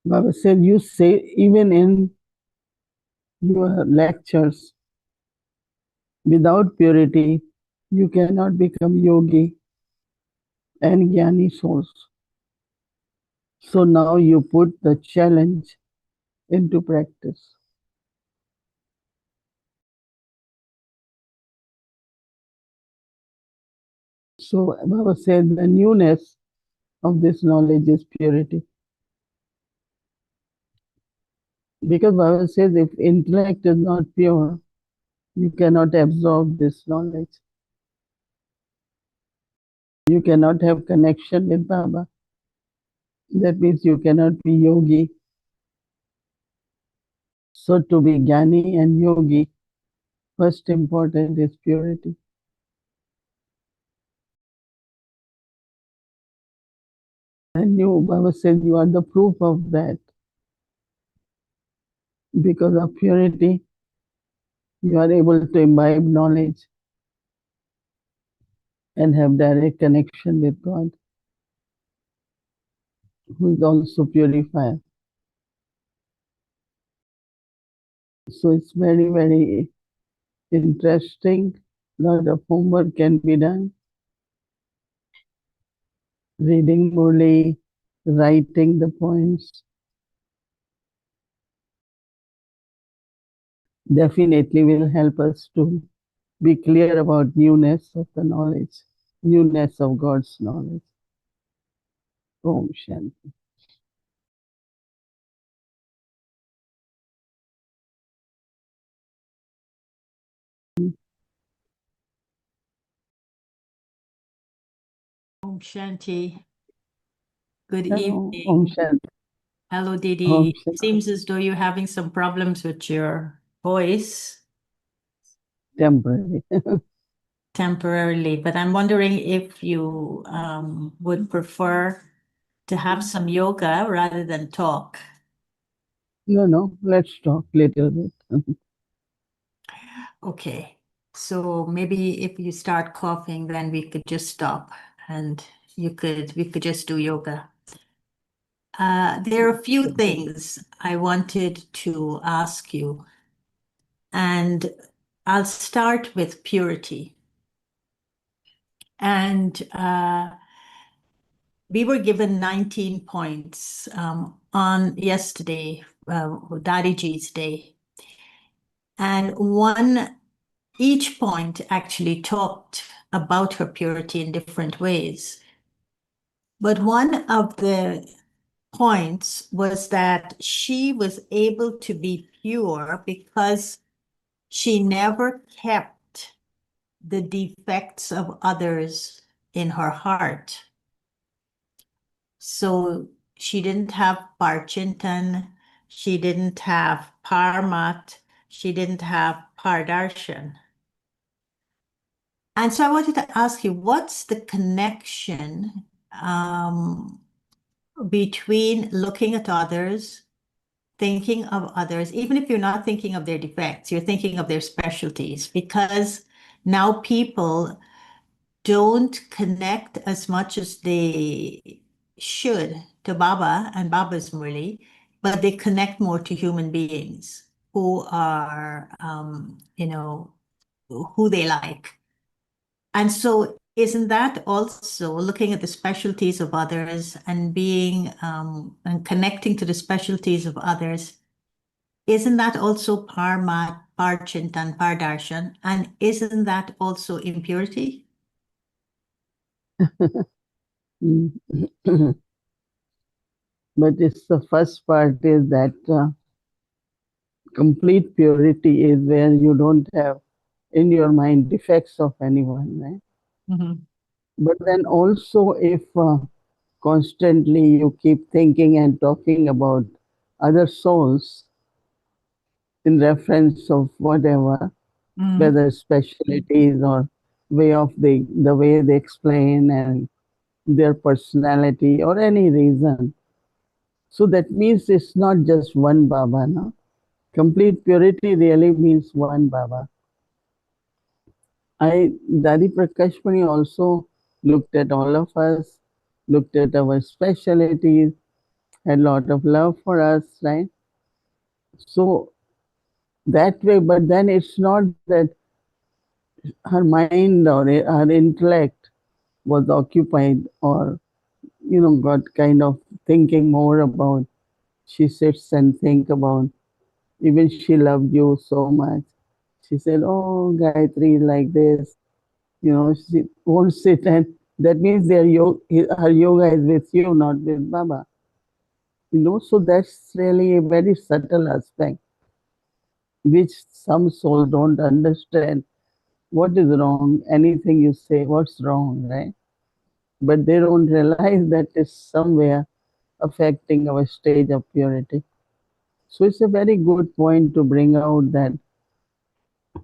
Baba said, you say even in your lectures, without purity, you cannot become yogi and jnani souls. So now you put the challenge into practice. So Baba said the newness of this knowledge is purity. Because Baba says if intellect is not pure, you cannot absorb this knowledge. You cannot have connection with Baba. That means you cannot be yogi. So to be jnani and yogi, first important is purity. And you, Baba said, you are the proof of that. Because of purity, you are able to imbibe knowledge and have direct connection with God, who is also purifier. So it's very, very interesting. A lot of homework can be done. Reading Murli, writing the points, definitely will help us to be clear about newness of the knowledge, newness of God's knowledge. Om Shanti. Om Shanti. Good Hello, evening. Om Shanti. Hello, Om Didi. Shanti. Seems as though you're having some problems with your voice Temporary. temporarily, but I'm wondering if you would prefer to have some yoga rather than talk. No, let's talk little bit. Okay. So maybe if you start coughing, then we could just stop and we could just do yoga. There are a few things I wanted to ask you, and I'll start with purity. And we were given 19 points on yesterday, Dadiji's day. And each point actually talked about her purity in different ways. But one of the points was that she was able to be pure because she never kept the defects of others in her heart. So she didn't have parchintan, she didn't have parmat, she didn't have pardarshan. And so I wanted to ask you, what's the connection between looking at others, thinking of others, even if you're not thinking of their defects, you're thinking of their specialties, because now people don't connect as much as they should to Baba and Baba's Murli, but they connect more to human beings who are, who they like. And so isn't that also looking at the specialties of others and being and connecting to the specialties of others? Isn't that also parmat, parchintan, pardarshan? And isn't that also impurity? But it's the first part is that complete purity is where you don't have in your mind defects of anyone, right? Mm-hmm. But then also if constantly you keep thinking and talking about other souls in reference of whatever, whether specialties or way of the way they explain and their personality or any reason. So that means it's not just one Baba, no? Complete purity really means one Baba. Dadi Prakashmani also looked at all of us, looked at our specialties, had a lot of love for us, right? So that way, but then it's not that her mind or her intellect was occupied or, got kind of thinking more about, she sits and think about, even she loved you so much. She said, oh, Gayatri is like this. She won't sit, and that means her yoga is with you, not with Baba. So that's really a very subtle aspect, which some souls don't understand. What is wrong? Anything you say, what's wrong, right? But they don't realize that is somewhere affecting our stage of purity. So it's a very good point to bring out that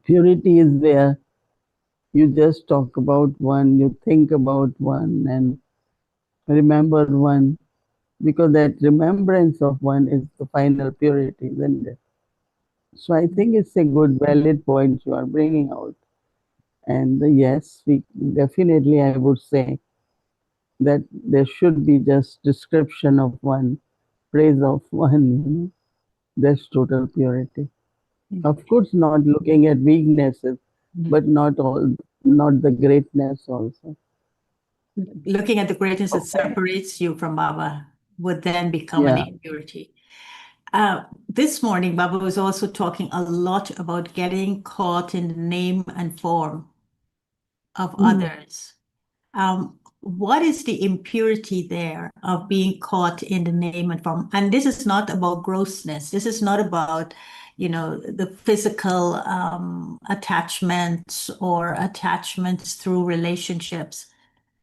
purity is where you just talk about one, you think about one, and remember one, because that remembrance of one is the final purity, isn't it? So I think it's a good, valid point you are bringing out. And yes, we definitely, I would say that there should be just description of one, praise of one, that's total purity. Of course, not looking at weaknesses, but not the greatness also. Looking at the greatness that separates you from Baba would then become an Yeah. impurity. This morning, Baba was also talking a lot about getting caught in the name and form of others. What is the impurity there of being caught in the name and form? And this is not about grossness. This is not about, the physical attachments or attachments through relationships.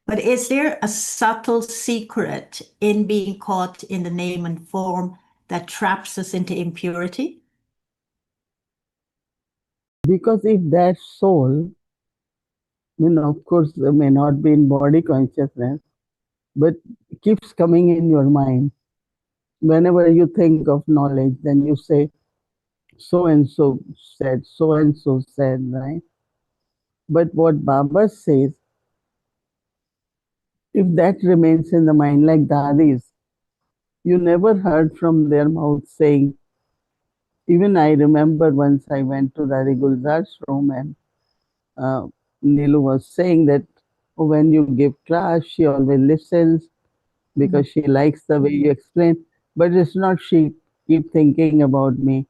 But is there a subtle secret in being caught in the name and form that traps us into impurity? Because if that soul, of course, may not be in body consciousness, but keeps coming in your mind. Whenever you think of knowledge, then you say, so and so said, right? But what Baba says, if that remains in the mind, like Dadis, you never heard from their mouth saying, even I remember once I went to Dadi Gulzar's room and Nilu was saying that when you give class, she always listens because she likes the way you explain. But it's not she keep thinking about me,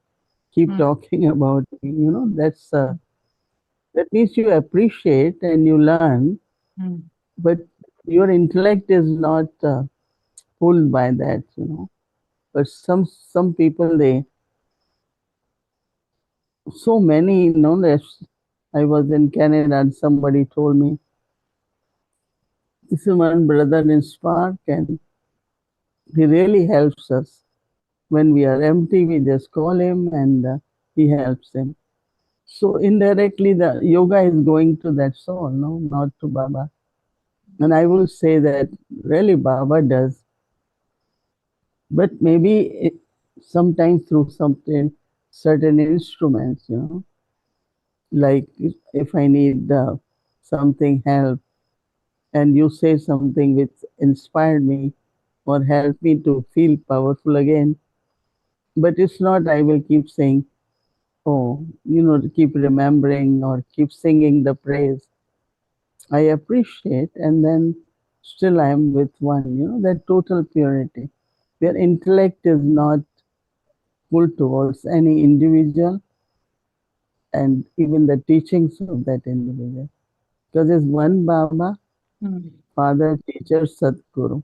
keep talking about me. That's that means you appreciate and you learn, but your intellect is not pulled by that. But some people, they so many. That I was in Canada and somebody told me this is one brother in Spark and he really helps us. When we are empty, we just call him and he helps him. So indirectly, the yoga is going to that soul, no, not to Baba. And I will say that really Baba does, but maybe sometimes through certain instruments, like if I need something help, and you say something which inspired me or helped me to feel powerful again. But it's not, I will keep saying, oh, keep remembering or keep singing the praise. I appreciate, and then still I am with one, that total purity, where intellect is not pulled towards any individual and even the teachings of that individual. Because there's one Baba, Father, Teacher, Sadguru.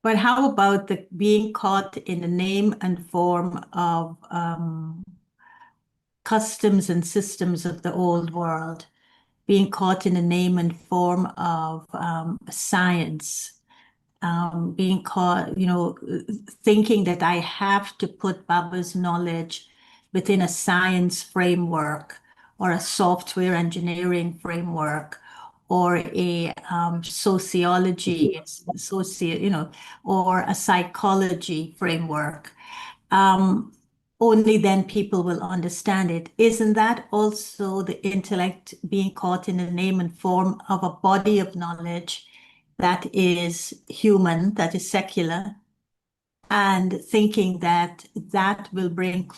But how about the being caught in the name and form of customs and systems of the old world, being caught in the name and form of science, being caught, thinking that I have to put Baba's knowledge within a science framework or a software engineering framework or a sociology, or a psychology framework. Only then people will understand it. Isn't that also the intellect being caught in the name and form of a body of knowledge that is human, that is secular, and thinking that that will bring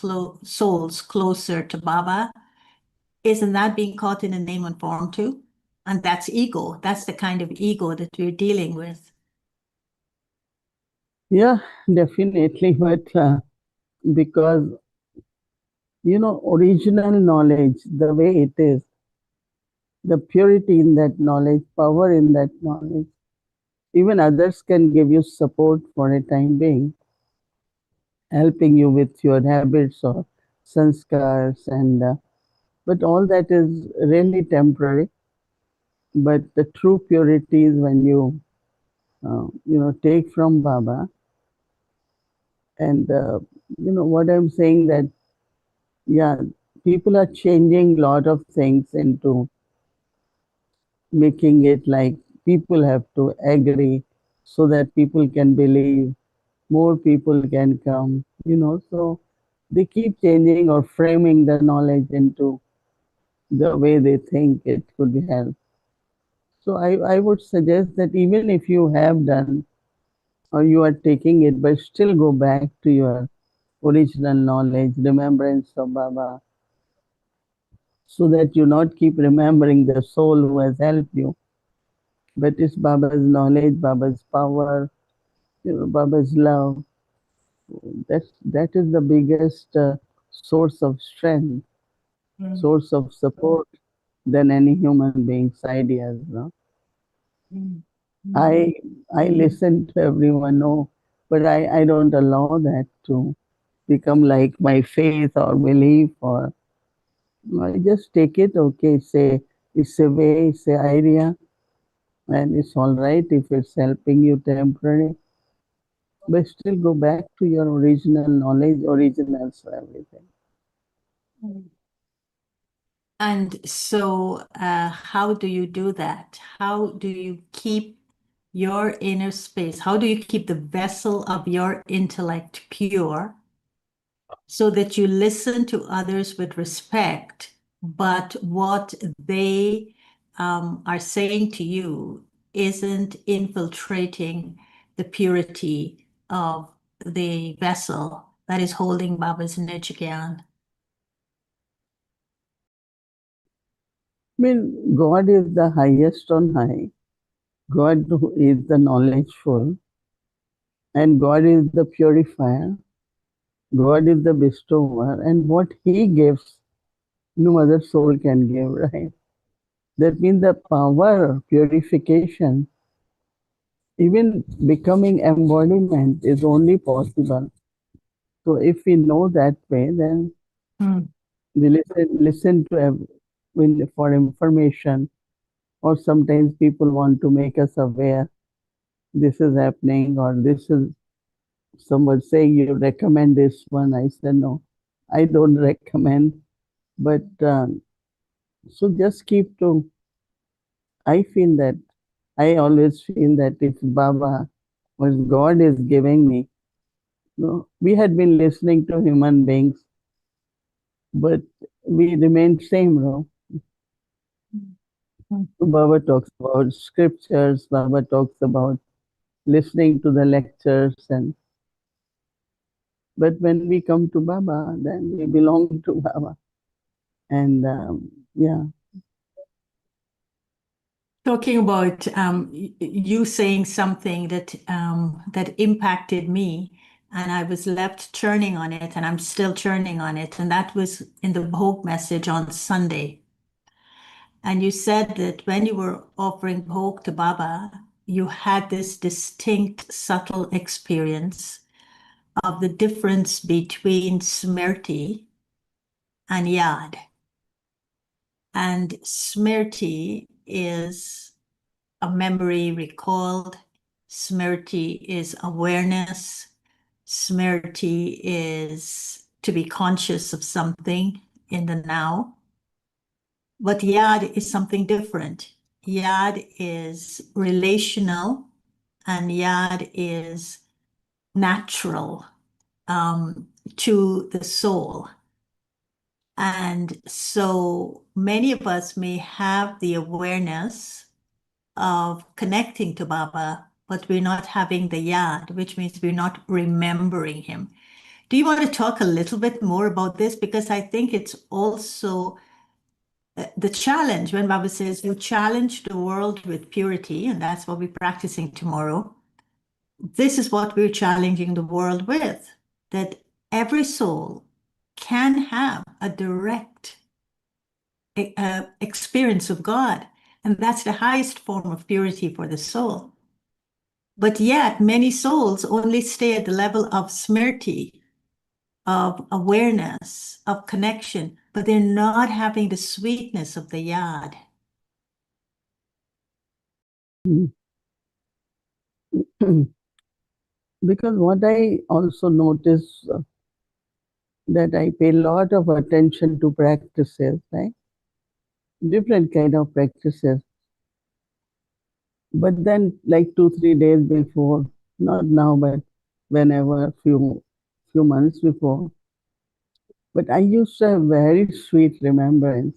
souls closer to Baba? Isn't that being caught in the name and form too? And that's ego. That's the kind of ego that we're dealing with. Yeah, definitely. But because, original knowledge, the way it is, the purity in that knowledge, power in that knowledge, even others can give you support for a time being, helping you with your habits or sanskars, and but all that is really temporary. But the true purity is when you take from Baba. And, what I'm saying that, yeah, people are changing a lot of things into making it like people have to agree so that people can believe, more people can come, so they keep changing or framing the knowledge into the way they think it could help. So I would suggest that even if you have done or you are taking it, but still go back to your original knowledge, remembrance of Baba, so that you not keep remembering the soul who has helped you, but it's Baba's knowledge, Baba's power, Baba's love. That is the biggest source of strength, source of support than any human being's ideas. No? I listen to everyone, no, but I don't allow that to become like my faith or belief, or I just take it. Okay, it's a way, it's an idea, and it's all right if it's helping you temporarily. But still go back to your original knowledge, originals for everything. And so how do you do that? How do you keep your inner space? How do you keep the vessel of your intellect pure so that you listen to others with respect, but what they are saying to you isn't infiltrating the purity of the vessel that is holding Baba's Nijgyan? I mean, God is the highest on high. God is the knowledgeful, and God is the purifier. God is the bestower, and what He gives, no other soul can give, right? That means the power, purification, even becoming embodiment is only possible. So if we know that way, then we listen to for information, or sometimes people want to make us aware this is happening, or this is someone saying you recommend this one. I said no, I don't recommend, but so just keep to. I feel that I always feel that if Baba or God is giving me, we had been listening to human beings, but we remained same, Baba talks about scriptures, Baba talks about listening to the lectures, but when we come to Baba, then we belong to Baba. And yeah. Talking about you saying something that that impacted me, and I was left churning on it, and I'm still churning on it, and that was in the Bhog message on Sunday. And you said that when you were offering Bhog to Baba, you had this distinct, subtle experience of the difference between Smriti and Yad. And Smriti is a memory recalled. Smriti is awareness. Smriti is to be conscious of something in the now. But Yad is something different. Yad is relational, and Yad is natural to the soul. And so many of us may have the awareness of connecting to Baba, but we're not having the Yad, which means we're not remembering him. Do you want to talk a little bit more about this? Because I think it's also the challenge when Baba says you challenge the world with purity, and that's what we're practicing tomorrow. This is what we're challenging the world with, that every soul can have a direct experience of God. And that's the highest form of purity for the soul. But yet many souls only stay at the level of smriti, of awareness, of connection, but they're not having the sweetness of the Yad. Because what I also notice that I pay a lot of attention to practices, right? Different kind of practices. But then, like 2-3 days before, not now, but whenever, few months before, but I used to have very sweet remembrance.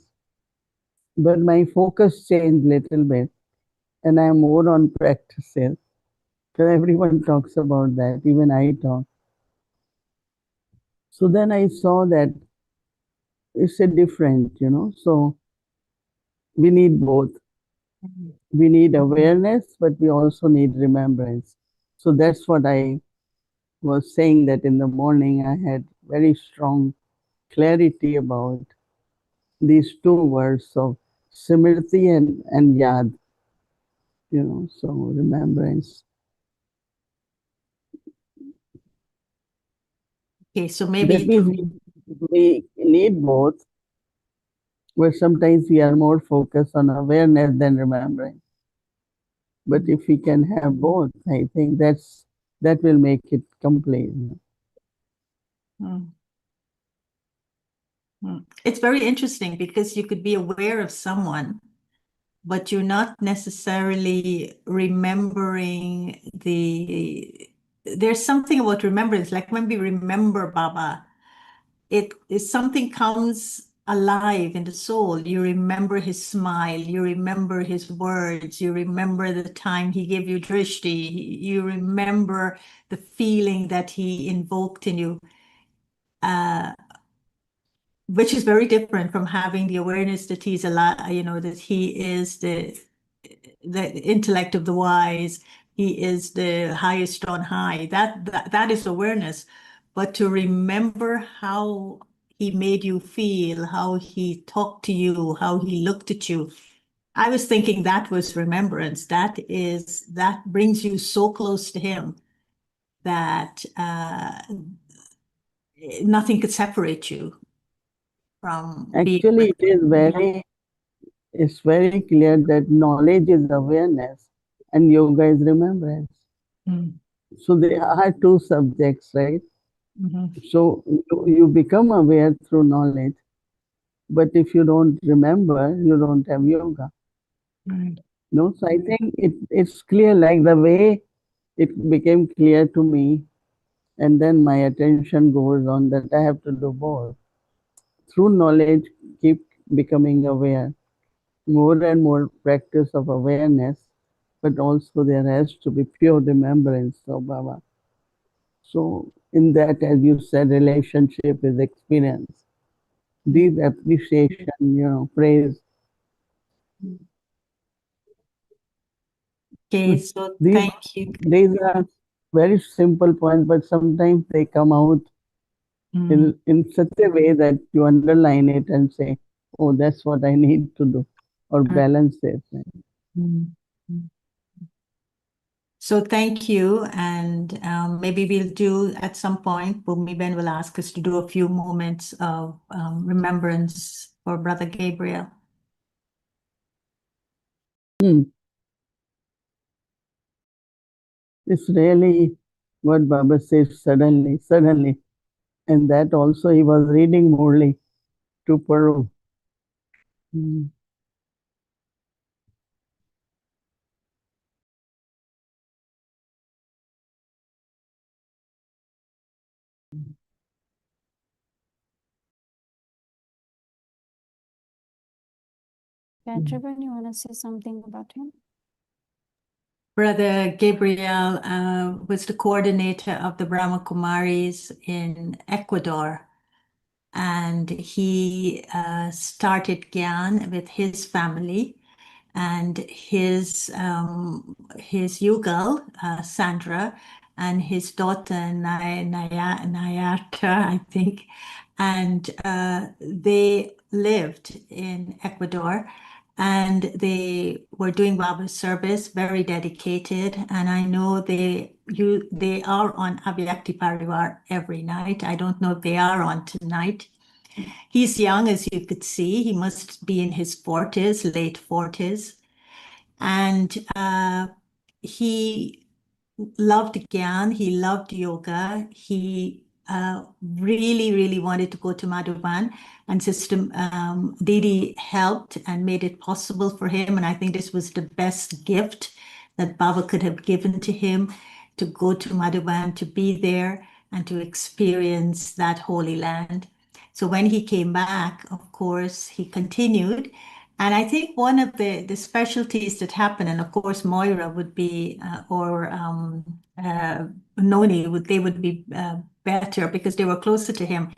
But my focus changed little bit, and I'm more on practices. Because everyone talks about that, even I talk. So then I saw that it's a different, so we need both. We need awareness, but we also need remembrance. So that's what I was saying, that in the morning I had very strong clarity about these two words of Simriti and Yad, so remembrance. Okay, so That maybe means we need both, where sometimes we are more focused on awareness than remembering. But if we can have both, I think that will make it complete. It's very interesting because you could be aware of someone, but you're not necessarily remembering there's something about remembrance, like when we remember Baba, it is something comes alive in the soul. You remember his smile, you remember his words, you remember the time he gave you drishti, you remember the feeling that he invoked in you, which is very different from having the awareness that he's alive, that he is the intellect of the wise, he is the highest on high. That is awareness. But to remember how he made you feel, how he talked to you, how he looked at you, I was thinking that was remembrance. That brings you so close to him that nothing could separate you from being Actually, with him. it's very clear that knowledge is awareness and yoga is remembrance. So there are two subjects, right? So you become aware through knowledge, but if you don't remember, you don't have yoga. No, so I think it's clear, like the way it became clear to me, and then my attention goes on that I have to do both. Through knowledge, keep becoming aware, more and more practice of awareness, but also there has to be pure remembrance of Baba. So in that, as you said, relationship is experience, deep appreciation, praise. Okay, so These thank you. these are very simple points, but sometimes they come out in such a way that you underline it and say, oh, that's what I need to do, or balance it. So thank you, and maybe we'll do at some point, Bhumi Ben will ask us to do a few moments of remembrance for Brother Gabriel. It's really what Baba says, suddenly. And that also he was reading Murli to Peru. Madhuban, you want to say something about him? Brother Gabriel was the coordinator of the Brahmakumaris in Ecuador, and he started Gyan with his family, and his yugal, Sandra, and his daughter Nayata, I think, and they lived in Ecuador, and they were doing Baba's service, very dedicated. And I know they are on Avyakti Parivar every night. I don't know if they are on tonight. He's young, as you could see. He must be in his 40s, late 40s. And he loved Gyan, he loved yoga. He really, really wanted to go to Madhuban, and Sister Didi helped and made it possible for him. And I think this was the best gift that Baba could have given to him, to go to Madhuban, to be there and to experience that holy land. So when he came back, of course, he continued. And I think one of the specialties that happened, and of course Moira would be, or Noni, they would be better because they were closer to him.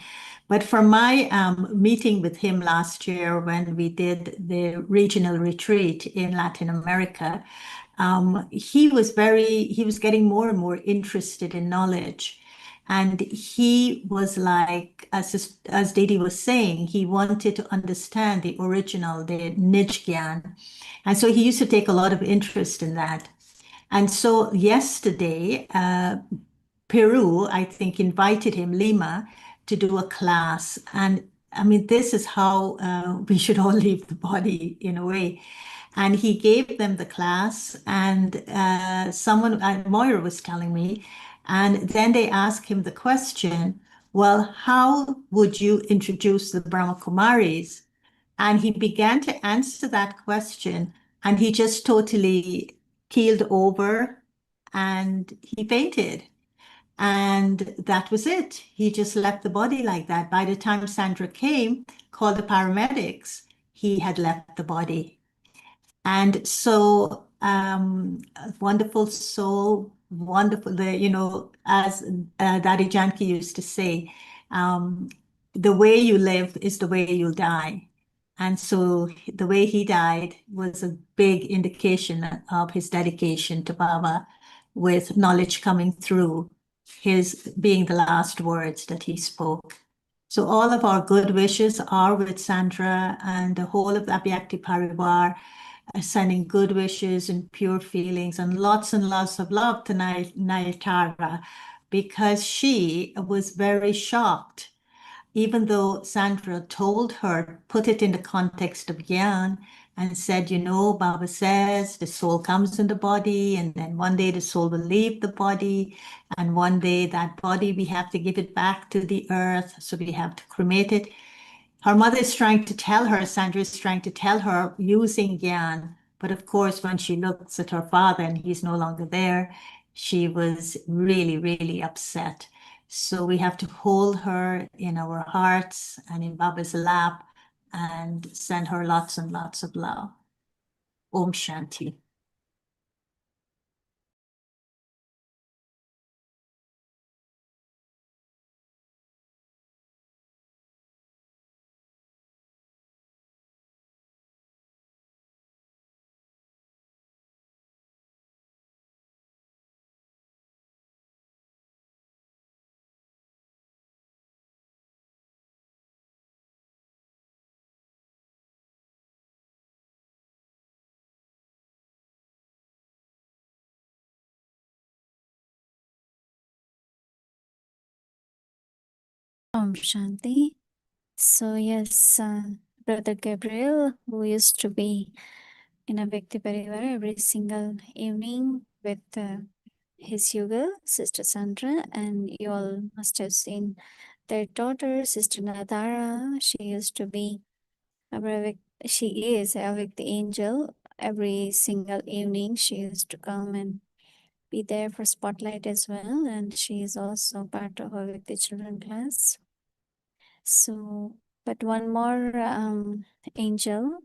But for my meeting with him last year when we did the regional retreat in Latin America, he was getting more and more interested in knowledge. And he was like, as Didi was saying, he wanted to understand the original, the Nij Gyan. And so he used to take a lot of interest in that. And so yesterday, Peru, I think, invited him, Lima, to do a class. And I mean, this is how we should all leave the body in a way. And he gave them the class, and Moira was telling me, and then they asked him the question, well, how would you introduce the Brahmakumaris? And he began to answer that question, and he just totally keeled over and he fainted. And that was it. He just left the body like that. By the time Sandra came, called the paramedics, he had left the body. And so wonderful soul, wonderful, as Daddy Janki used to say, the way you live is the way you'll die. And so the way he died was a big indication of his dedication to Baba, with knowledge coming through, his being the last words that he spoke. So all of our good wishes are with Sandra and the whole of the Avyakti Parivar, sending good wishes and pure feelings and lots of love to Nayatara, because she was very shocked. Even though Sandra told her, put it in the context of Gyan, and said, Baba says the soul comes in the body, and then one day the soul will leave the body, and one day that body, we have to give it back to the earth, so we have to cremate it. Her mother is trying to tell her, Sandra is trying to tell her using Gyan, but of course, when she looks at her father and he's no longer there, she was really, really upset. So we have to hold her in our hearts and in Baba's lap and send her lots and lots of love. Om Shanti. Om Shanti. So yes, Brother Gabriel, who used to be in Avyakti Parivar every single evening with his yoga, Sister Sandra, and you all must have seen their daughter, Sister Nadara. She used to be she is Avyakti angel. Every single evening she used to come and be there for spotlight as well, and she is also part of Avyakti children class. So, but one more angel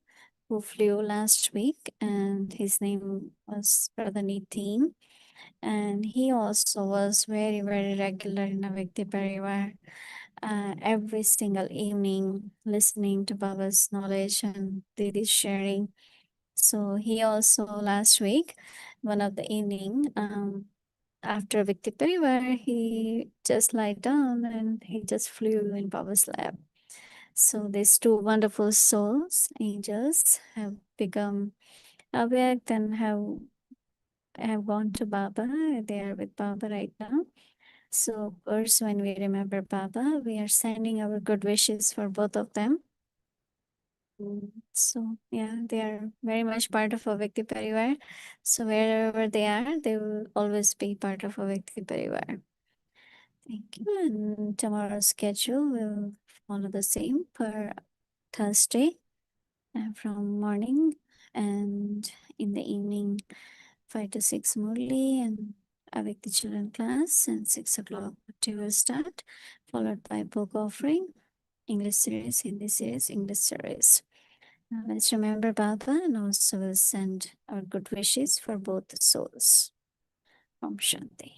who flew last week, and his name was Brother Nitin, and he also was very, very regular in Avyakti Parivar. Every single evening, listening to Baba's knowledge and Didi's sharing. So he also last week, one of the evening, after Avyakti Parivar, he just lied down and he just flew in Baba's lap. So these two wonderful souls, angels, have become avyakt and have gone to Baba. They are with Baba right now. So of course, when we remember Baba, we are sending our good wishes for both of them. So yeah, they are very much part of Avyakti Parivar. So wherever they are, they will always be part of Avyakti Parivar. Thank you. And tomorrow's schedule will follow the same per Thursday, from morning and in the evening, 5 to 6 Murli and Avyakti children class, and 6 o'clock we will start, followed by book offering, English series, Hindi series, English series. Now let's remember Baba, and also we'll send our good wishes for both the souls. Om Shanti.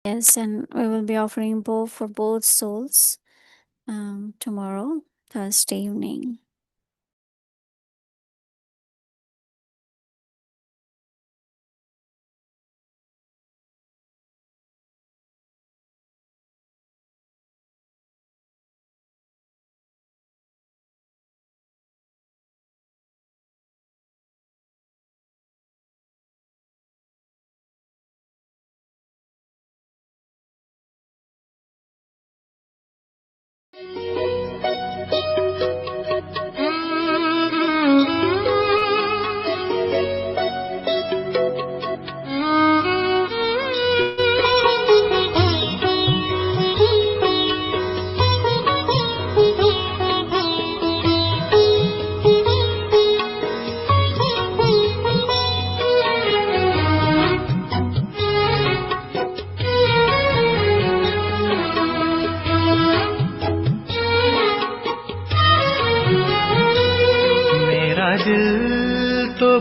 Yes, and we will be offering both for both souls tomorrow, Thursday evening.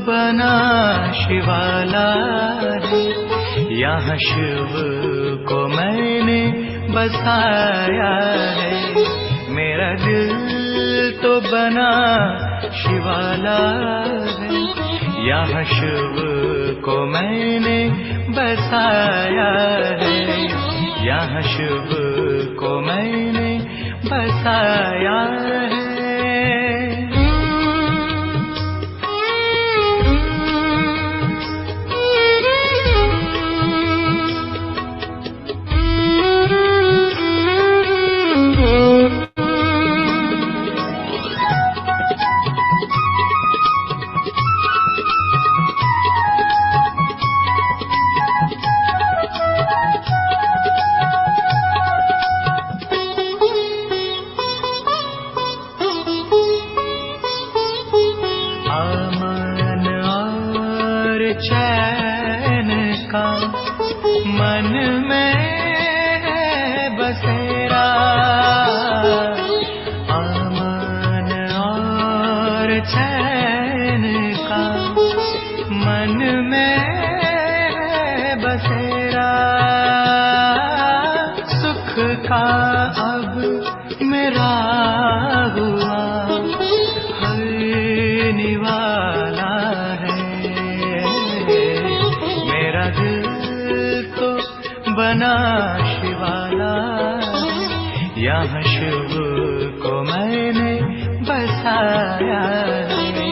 बना शिवाला है, यहाँ शिव को मैंने बसाया है। मेरा दिल तो बना शिवाला है, यहाँ शिव को मैंने बसाया है। यहाँ शिव को मैंने बसाया है। यहाँ शिव को मैंने बसाया है,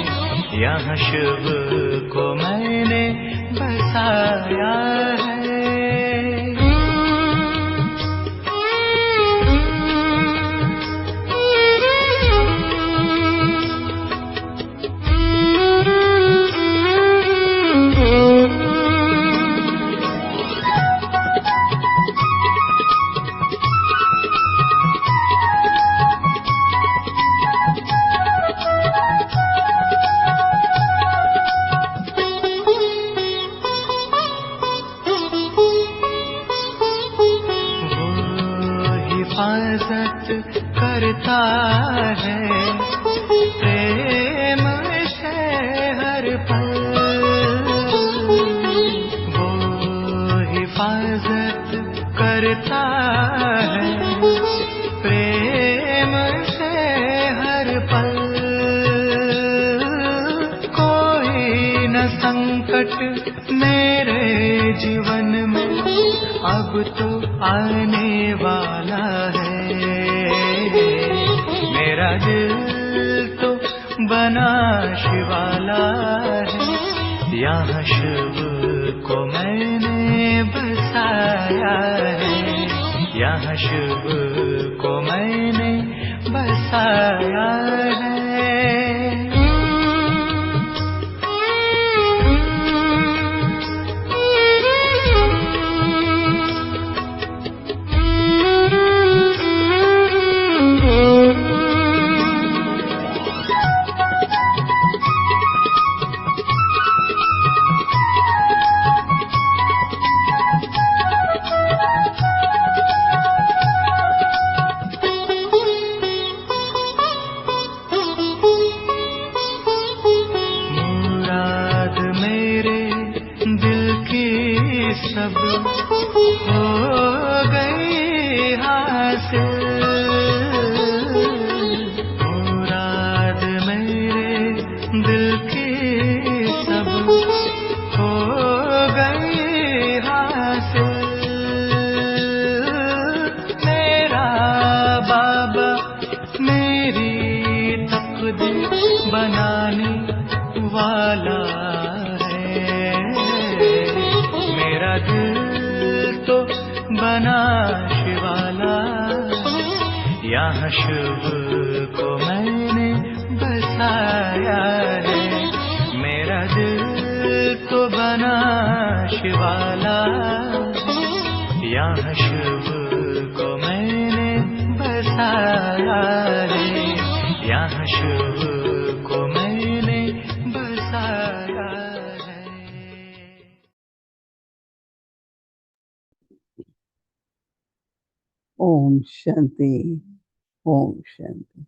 यहाँ शिव को मैंने बसाया है। करता है प्रेम से हर पल, वो हिफाजत करता है प्रेम से हर पल। कोई न संकट मेरे जीवन में अब तो आने वाला है। मेरा दिल तो बना शिवाला है, यहाँ शिव को मैंने बसाया है, यहाँ शिव को मैंने बसाया है। सब हो गई हासिल, मुराद मेरे दिल की सब हो गई हासिल। मेरा बाबा मेरी तकदीर बनाने वाला है, मेरा दिल तो बना शिवाला। यहाँ शिव को मैंने बसाया है, मेरा दिल तो बना शिवाला। यहाँ शिव को मैंने बसाया है, यहाँ शिव को मैंने बसाया है। ओम शांति, ओम शांति।